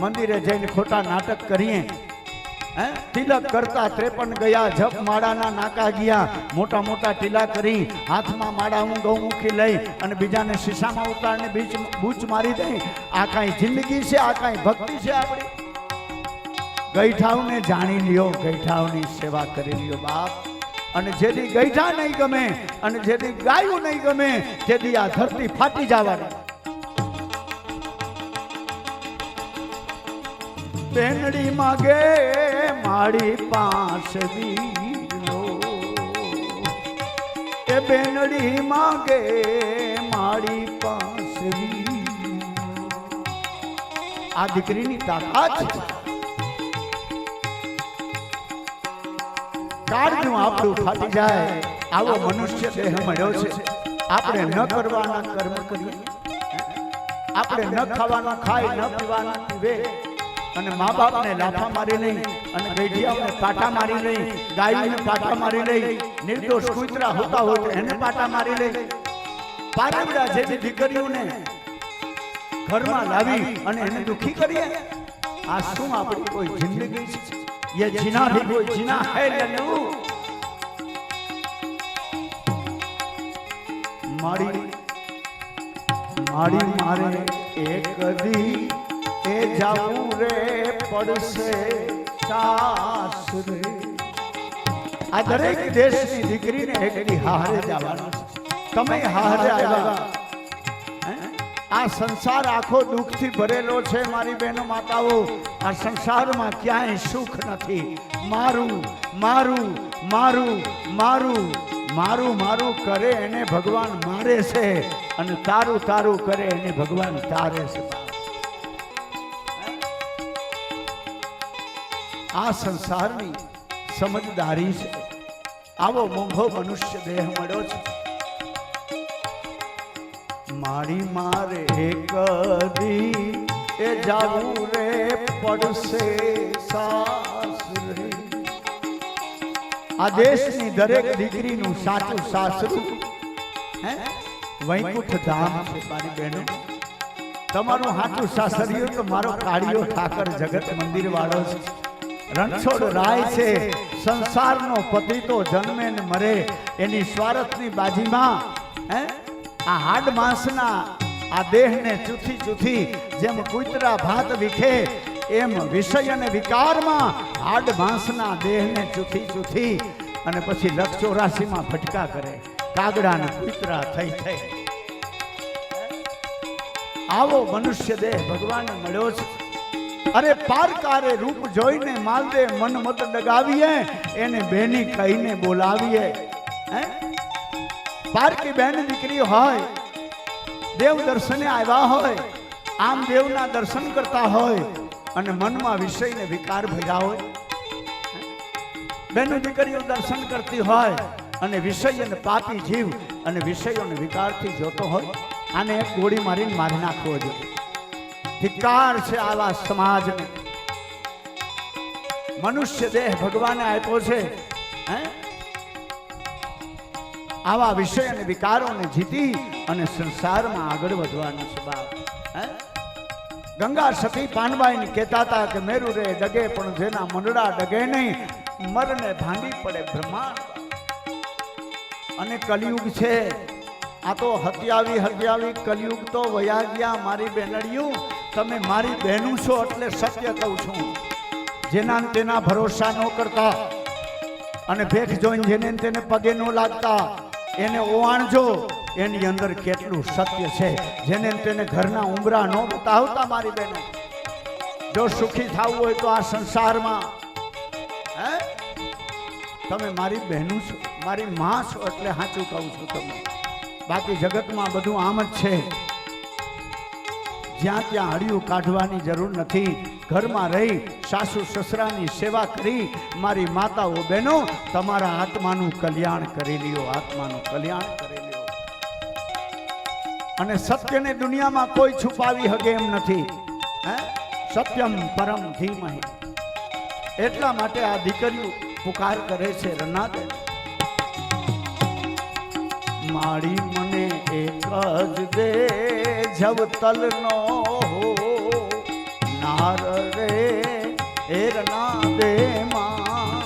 [SPEAKER 1] મંદિરે જઈને ખોટા નાટક કરીએ તિલક કરતા 53 ગયા જપ માળાના નાકા ગયા મોટા મોટા ટીલા કરી હાથમાં માળા હું ગૌમુખી લઈ અને બીજાને શીશામાં ઉતારીને બૂચ મારી દઈ આ કાંઈ જિંદગી છે આ કાંઈ ભક્તિ છે આપણી ગઈઠાઓને જાણી લ્યો ગઈઠાઓની સેવા કરી લ્યો બાપ અને જેથી ગઈઠા નહીં ગમે અને જેથી ગાયું નહીં ગમે તેથી આ ધરતી ફાટી જવાની બેનડી માગે માડી પાંસરી લો એ બેનડી માગે માડી પાંસરી આ દીકરીની તાકાત છે કાળનું આપણું ફાટી જાય આવો મનુષ્ય દેહ મળ્યો છે આપણે ન કરવાના કર્મ કરીએ આપણે ન ખાવાના ખાય ન પીવાના પીવે અને મા બાપને લાફા મારી લઈ અને ગઈઢિયાઓને પાટા મારી લઈ ગાયોને પાટા મારી લઈ નિર્દોષ કૂતરા હોતા હોય એને પાટા મારી લઈ પારવડા જેવી દીકરીઓને ઘરમાં લાવી અને એને દુખી કરીએ આ શું આપણી કોઈ જિંદગી છે ये जीना भी कोई जीना है लल्लू मारी मारी मारे एक दी ए जाऊं रे પડશે સાસરે આ દરેક દેશની દીકરીને એકની હારે જવાનું તમે હારે આવ્યા આ સંસાર આખો દુઃખથી ભરેલો છે મારી બહેનો માતાઓ આ સંસારમાં ક્યાંય સુખ નથી મારું મારું મારું મારું મારું મારું કરે એને ભગવાન મારે છે અને તારું તારું કરે એને ભગવાન તારે છે આ સંસારની સમજદારી છે આવો મોંઘો મનુષ્ય દેહ મળ્યો છે મારી મારે એક દી એ જાવું રે પડશે સાસરે આ દેશની દરેક દીકરીનું સાચું સાસરું વૈકુંઠ ધામ છે મારી બહેનો તમારું સાચું સાસરિયું તો મારો કાળિયો ઠાકર જગત મંદિર વાળો છે રણછોડ રાય છે સંસારનો પતિ તો જન્મે ને મરે એની સ્વાર્થની બાજીમાં આ હાડ માંસના આ દેહને ચૂથી ચૂથી જેમ કૂતરા ભાત વિખે એમ વિષય અને વિકારમાં હાડ માંસના દેહને ચૂથી ચૂથી અને પછી 184માં ભટકા કરે કાગડા ને કૂતરા થઈ થઈ આવો મનુષ્ય દેહ ભગવાનને મળ્યો છે અરે પારકારે રૂપ જોઈને માલદે મન મત ડગાવીએ એને બેની કહીને બોલાવીએ પારકી બેન દીકરી હોય દેવ દર્શને આવ્યા હોય, આમ દેવના દર્શન કરતા હોય અને મનમાં વિષયને વિકાર ભર્યા હોય, બેનો દીકરીઓ દર્શન કરતી હોય અને વિષય અને પાપી જીવ અને વિષયોને વિકારથી જોતો હોય, આને એક ગોળી મારીને મારી નાખવો જોઈએ. ધિક્કાર છે આવા સમાજને. મનુષ્ય દેહ ભગવાને આપ્યો છે, આવા વિષય અને વિકારોને જીતી અને સંસારમાં આગળ વધવાનું છે બાપ. ગંગા સતી પાનબાઈને કહેતા હતા કે મેરુ રે ડગે પણ જેના મંડળા ડગે નહીં, મરને ભાંગી પડે બ્રહ્માંડ. અને કલિયુગ છે આ તો હત્યાવી કલિયુગ તો વયા ગયા મારી બેનડિયું. તમે મારી બહેનું છો એટલે સત્ય કહું છું. જેના તેના ભરોસા ન કરતા અને ભેખ જોઈને જેને તેને પગે ન લાગતા એને ઓવાણજો, એની અંદર કેટલું સત્ય છે. જેને તેને ઘરના ઉંબરા ન બતાવતા મારી બહેનો, જો સુખી થવું હોય તો આ સંસારમાં તમે મારી બહેનું છો, મારી માં છો એટલે સાચું કહું છું તમને. બાકી જગતમાં બધું આમ જ છે. જ્યાં ત્યાં હળિયું કાઢવાની જરૂર નથી. ઘરમાં રહી સાસુ સસરાની સેવા કરી મારી માતાઓ બહેનો તમારા આત્માનું કલ્યાણ કરી લ્યો, આત્માનું કલ્યાણ કરી લ્યો. અને સત્યને દુનિયામાં કોઈ છુપાવી શકે એમ નથી. સત્યમ પરમ ધીમહિ. એટલા માટે આ દીકરીઓ પુકાર કરે છે, રનાદે મારી મને એક જ દે જવતલનો નાર રે એ રનાદે માં.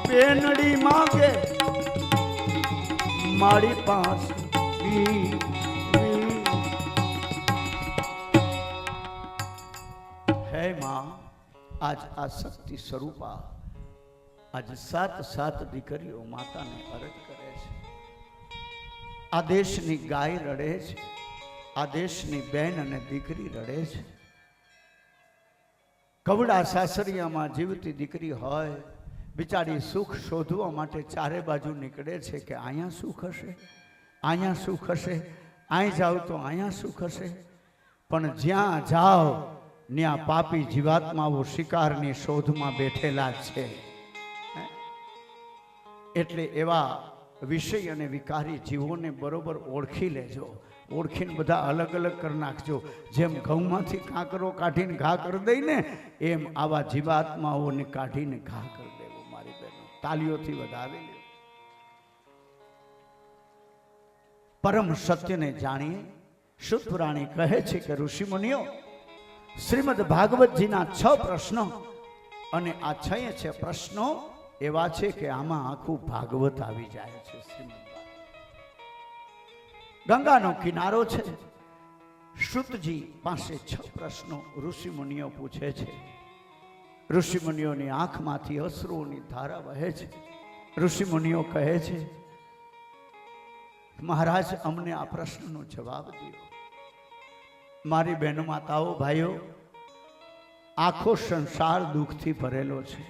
[SPEAKER 1] બેનડી માંગે મારી પાસે હે માં. આજ આ શક્તિ સ્વરૂપા આજ 7 દીકરીઓ માતાને અરજ કરે છે. આ દેશની ગાય રડે છે, આ દેશની બેન અને દીકરી રડે છે. કવડા સાસરિયામાં જીવતી દીકરી હોય, બિચારી સુખ શોધવા માટે ચારે બાજુ નીકળે છે કે અહીંયા સુખ હશે, અહીંયા સુખ હશે, અહીં જાઓ તો અહીંયા સુખ હશે. પણ જ્યાં જાઓ ત્યાં પાપી જીવાત્માઓ શિકારની શોધમાં બેઠેલા જ છે. એટલે એવા વિષય અને વિકારી જીવોને બરોબર ઓળખી લેજો. ઓળખીને બધા અલગ અલગ કરી નાખજો. જેમ ઘઉંમાંથી કાંકરો કાઢીને ઘા કરી દઈ ને, એમ આવા જીવાત્માઓને કાઢીને ઘા કરી દેવો મારી બહેનો. તાલીઓથી વધાવી લો. પરમ સત્યને જાણીએ. શુદ્ધ પુરાણી કહે છે કે ઋષિમુનિઓ શ્રીમદ ભાગવતજીના 6 પ્રશ્નો, અને આ 6 પ્રશ્નો એવા છે કે આમાં આખું ભાગવત આવી જાય છે. શ્રીમદ ગંગાનો કિનારો છે. શ્રુતજી પાસે 6 પ્રશ્નો ઋષિમુનિઓ પૂછે છે. ઋષિમુનિઓની આંખમાંથી અશ્રુઓની ધારા વહે છે. ઋષિમુનિઓ કહે છે, મહારાજ અમને આ પ્રશ્નનો જવાબ દો. મારી બહેનો માતાઓ ભાઈઓ, આખો સંસાર દુઃખથી ભરેલો છે.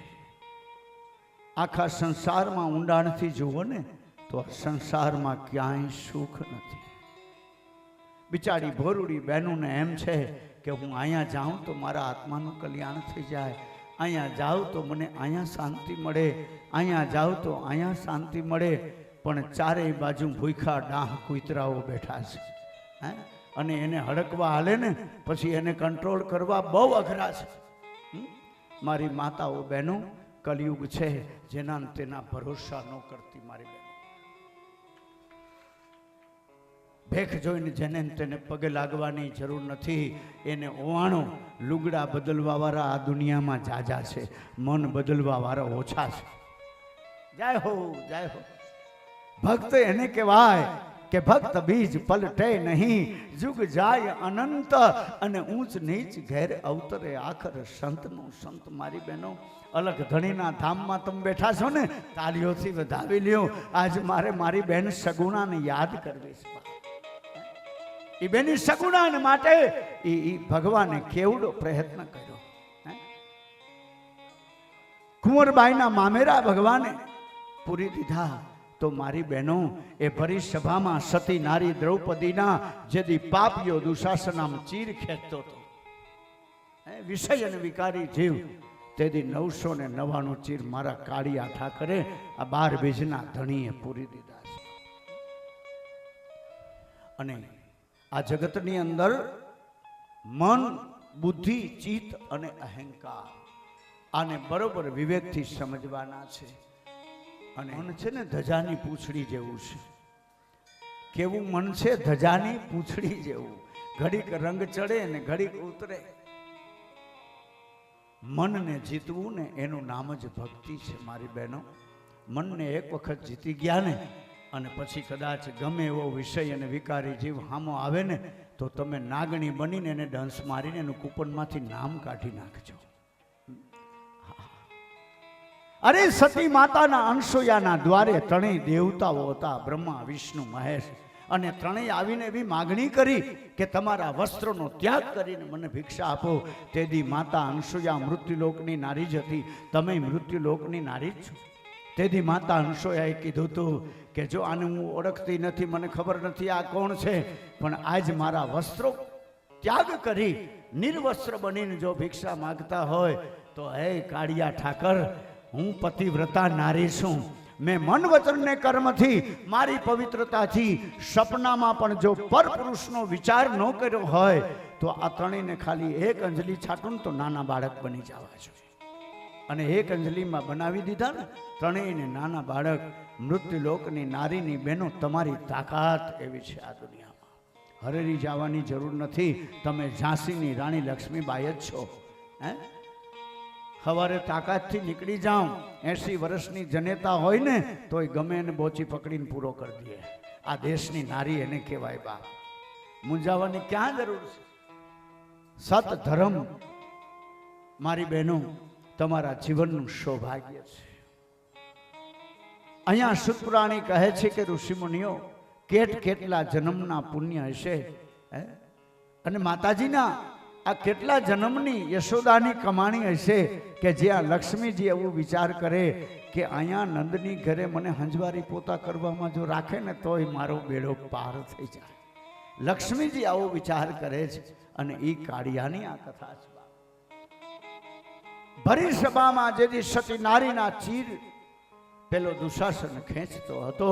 [SPEAKER 1] આખા સંસારમાં ઊંડાણથી જુઓ ને તો સંસારમાં ક્યાંય સુખ નથી. બિચારી ભોરુડી બહેનોને એમ છે કે હું અહીંયા જાઉં તો મારા આત્માનું કલ્યાણ થઈ જાય, અહીંયા જાઉં તો મને અહીંયા શાંતિ મળે, અહીંયા જાઉં તો અહીંયા શાંતિ મળે. પણ ચારેય બાજુ ભૂખા ડાહ કૂતરાઓ બેઠા છે. અને એને હડકવા હાલે ને પછી એને કંટ્રોલ કરવા બહુ અઘરા છે. મારી માતાઓ બહેનો, કલયુગ છે, જેના તેના ભરોસા ન કરતી મારી બહેનો. ભેખ જોઈને જેને તેને પગે લાગવાની જરૂર નથી. એને ઓવાણો. લુગડા બદલવા વાળા આ દુનિયામાં જાજા છે, મન બદલવા વાળા ઓછા છે. જય હો, જય હો. ભક્ત એને કહેવાય કે ભક્ત બીજ પલટે નહીં, જુગ જાય અનંત અને ઊંચ નીચ ઘેર અવતરે આખર સંતનો સંત. મારી બહેનો, અલગ ધણીના ધામમાં તમે બેઠા છો ને, તાલીઓથી વધાવી લ્યો. આજ મારે મારી બહેન સગુણાને યાદ કરવી છે. એ બેની સગુણાને માટે એ ભગવાને કેવડો પ્રયત્ન કર્યો. કુંવરબાઈના મામેરા ભગવાને પૂરી દીધા તો મારી બહેનો એ ભરી સભામાં સતી નારી દ્રૌપદીના જેથી પાપીઓ દુશાસનામ ચીર ખેંચતો હતો, વિષય અને વિકારી જીવ, તેથી 999 ચીર મારા કાળિયા ઠાકરે આ 12 બીજના ધણીએ પૂરી દીધા છે. અને આ જગતની અંદર મન, બુદ્ધિ, ચિત્ત અને અહંકાર આને બરોબર વિવેકથી સમજવાના છે. અને મન છે ને ધજાની પૂંછડી જેવું છે. કેવું મન છે? ધજાની પૂંછડી જેવું. ઘડીક રંગ ચડે ને ઘડીક ઉતરે. મનને જીતવું ને એનું નામ જ ભક્તિ છે મારી બહેનો. મનને એક વખત જીતી ગયા ને અને પછી કદાચ ગમે એવો વિષય અને વિકારી જીવ હામો આવે ને તો તમે નાગણી બનીને એને ડંસ મારીને એનું કૂપનમાંથી નામ કાઢી નાખજો. અરે સતી માતાના અનસૂયાના દ્વારે ત્રણેય દેવતાઓ હતા, બ્રહ્મા, વિષ્ણુ, મહેશ, અને ત્રણેય આવીને એવી માગણી કરી કે તમારા વસ્ત્રોનો ત્યાગ કરીને મને ભિક્ષા આપો. તેથી માતા અનસૂયા મૃત્યુલોકની નારી જ હતી, તમે મૃત્યુલોકની નારી જ છો. તેથી માતા અનસૂયાએ કીધું હતું કે જો આને હું ઓળખતી નથી, મને ખબર નથી આ કોણ છે, પણ આજ મારા વસ્ત્રો ત્યાગ કરી નિર્વસ્ત્ર બનીને જો ભિક્ષા માગતા હોય તો હે કાળિયા ઠાકર, હું પતિવ્રતા નારી છું. મેં મન વચન ને કર્મથી મારી પવિત્રતાથી સપનામાં પણ જો પરપુરુષનો વિચાર ન કર્યો હોય તો આ ત્રણેયને ખાલી એક અંજલિ છાટું તો નાના બાળક બની જવા જોઈએ. અને એક અંજલિમાં બનાવી દીધા ને ત્રણેયને નાના બાળક. મૃત્યુલોકની નારીની બહેનો, તમારી તાકાત એવી છે આ દુનિયામાં. હરેરી જવાની જરૂર નથી. તમે ઝાંસીની રાણી લક્ષ્મીબાઈ જ છો. સવારે તાકાતથી નીકળી જાઉં, 80 વર્ષની જનેતા હોય ને તોય ગમે એને બોચી પકડીને પૂરો કરી દે. આ દેશની નારી એને કહેવાય બા. મૂંઝાવાની ક્યાં જરૂર છે? સત ધર્મ મારી બહેનો તમારા જીવનનું સૌભાગ્ય છે. અહીંયા સુતપુરાણી કહે છે કે ઋષિમુનિઓ કેટલા જન્મના પુણ્ય હશે, અને માતાજીના આ કેટલા જન્મની યશોદાની કમાણી હશે કે જ્યાં લક્ષ્મીજી એવું વિચાર કરે કે અહીંયા નંદની ઘરે મને હંજવારી પોતા કરવામાં જો રાખે ને તોય મારો બેડો પાર થઈ જાય. લક્ષ્મીજી આવો વિચાર કરે છે. અને એ કાળિયાની આ કથા છે. ભરી સભામાં જેથી સતી નારીના ચીર પેલો દુશાસન ખેંચતો હતો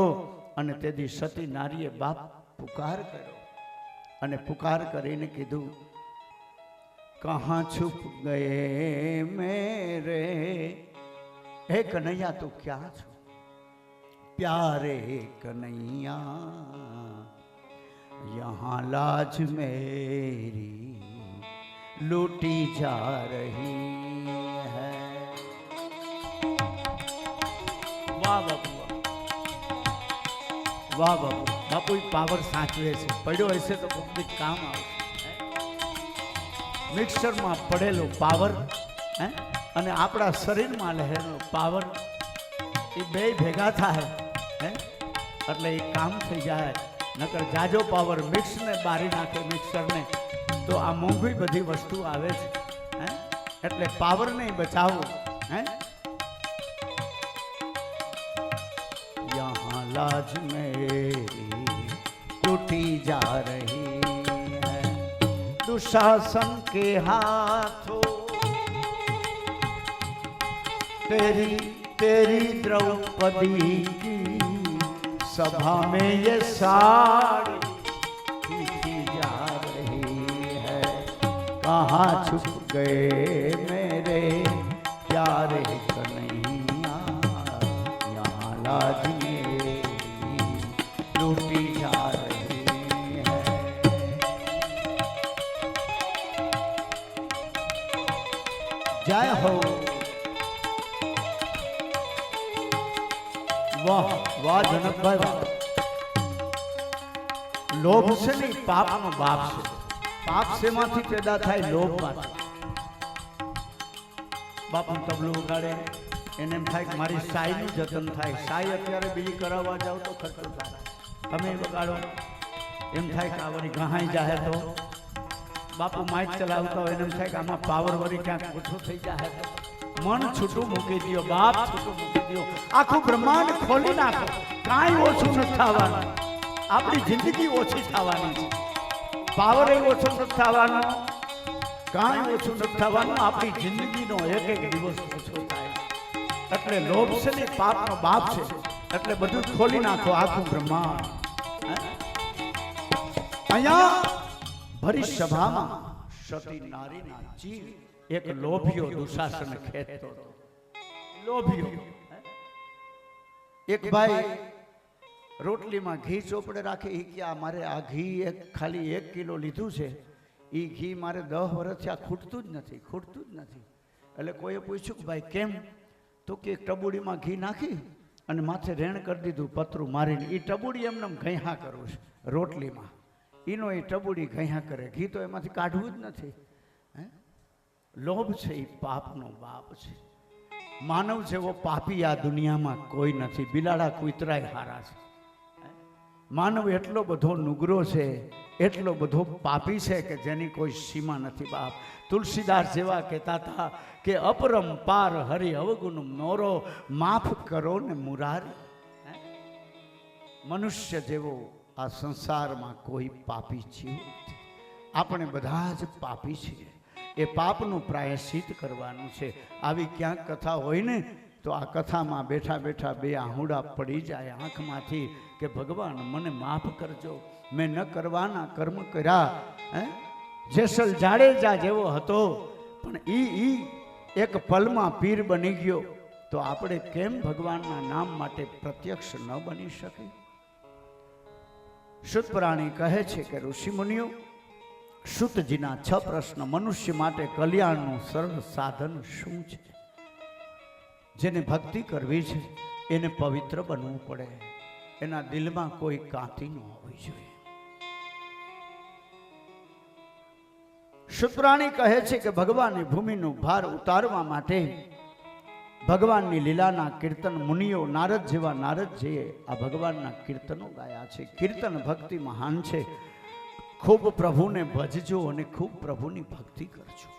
[SPEAKER 1] અને તેથી સતી નારીએ બાપ પુકાર કર્યો અને પુકાર કરીને કીધું, कहाँ छुप गए मेरे हे कन्हैया तो क्या छो प्यारे कन्हैया, यहाँ लाज मेरी लूटी जा रही है. वाह बापू, वाह बापू. बापू पावर साचवे છે, પડ્યો હશે તો કોઈક કામ આવશે. મિક્સરમાં પડેલો પાવર અને આપણા શરીરમાં લહેરનો પાવર એ બે ભેગા થાય એટલે એ કામ થઈ જાય. નકર જાજો પાવર મિક્સને બારી નાખે મિક્સરને તો આ મોંઘી બધી વસ્તુ આવે છે. એટલે પાવરને બચાવો. યહાં લાજ મેરી ટૂટી જા રહી दुशासन के हाथों, तेरी तेरी द्रौपदी की सभा में ये साड़ी खींची जा रही है. कहाँ छुप गए मेरे प्यारे कन्हैया, यहाँ लाज मेरी लूटी जा रही. जय हो. वाह वाह जनकभाई वाह. લોભ છે ને પાપનો બાપ છે. પાપ શેમાંથી પેદા થાય? લોભમાંથી. બાપુ તબલું વગાડે એને એમ થાય કે મારી સાઈનું જતન થાય. સાઈ અત્યારે બીજી કરાવવા જાવ તો ખર્ચો થાય. તમે વગાડો એમ થાય કે આ વળી ગહાઈ જાહે તો. બાપુ માઇક ચલાવતા હોય એને એમ થાય કે આમાં પાવર વળી ક્યાંક ઓછો થઈ જાય તો મન છૂટું મૂકી દો, બાપ છૂટું મૂકી દો, આખું બ્રહ્માંડ ખોલી નાખો, કાંઈ ઓછું નથી થવાનું. આપણી જિંદગી ઓછી થવાની છે, પાવર ઓછો નથી થવાનો, કાંઈ ઓછું નથી થવાનું. આપણી જિંદગીનો એક એક દિવસ ઓછો થાય. એટલે લોભ છે ને પાપનો બાપ છે. એટલે બધું ખોલી નાખો, આખું બ્રહ્માંડ. અહીંયા ભરી સભામાં સતી નારીના જીવ એક લોભિયો દુશાસન ખેંચતો હતો. લોભિયો એક ભાઈ રોટલીમાં ઘી ચોપડે રાખે, એ કે મારે આ ઘી ખાલી 1 કિલો લીધું છે, એ ઘી મારે 10 વર્ષથી આ ખૂટતું જ નથી, ખૂટતું જ નથી. એટલે કોઈએ પૂછ્યું કે ભાઈ કેમ? તો કે ટબુડીમાં ઘી નાખી અને માથે રેણ કરી દીધું પતરું મારીને. એ ટબુડી એમને ઘૈહા કરવું છે રોટલીમાં, એનો એ ટબુડી ઘૈહા કરે, ઘી તો એમાંથી કાઢવું જ નથી. લોભ છે એ પાપનો બાપ છે. માનવ જેવો પાપી આ દુનિયામાં કોઈ નથી. બિલાડા કૂતરાય હારા છે. માનવ એટલો બધો નુગરો છે, એટલો બધો પાપી છે કે જેની કોઈ સીમા નથી. બાપ તુલસીદાસ જેવા કહેતા હતા કે અપરંપાર હરિ અવગુણ મોરો, માફ કરો ને મુરારી. મનુષ્ય જેવો આ સંસારમાં કોઈ પાપી જીવ નથી. આપણે બધા જ પાપી છીએ. એ પાપનું પ્રાયશ્ચિત કરવાનું છે. આવી ક્યાંક કથા હોય ને તો આ કથામાં બેઠા બેઠા 2 આહુડા પડી જાય આંખમાંથી કે ભગવાન મને માફ કરજો, મેં ન કરવાના કર્મ કર્યા. જેસલ જાડેજા જેવો હતો પણ ઈ એક પલમાં પીર બની ગયો, તો આપણે કેમ ભગવાનના નામ માટે પ્રત્યક્ષ ન બની શકે? શુતપ્રાણી કહે છે કે ઋષિ મુનિઓ, શુતજીના 6 પ્રશ્ન. મનુષ્ય માટે કલ્યાણનું સરળ સાધન શું છે? જેને ભક્તિ કરવી છે એને પવિત્ર બનવું પડે, એના દિલમાં કોઈ કાંતિ ન હોવી જોઈએ. શુતપ્રાણી કહે છે કે ભગવાનની ભૂમિનું ભાર ઉતારવા માટે ભગવાનની લીલાના કીર્તન મુનિઓ નારદ જેવા નારદજીએ આ ભગવાનના કીર્તનો ગાયા છે. કીર્તન ભક્તિ મહાન છે. ખૂબ પ્રભુને ભજજો અને ખૂબ પ્રભુની ભક્તિ કરજો.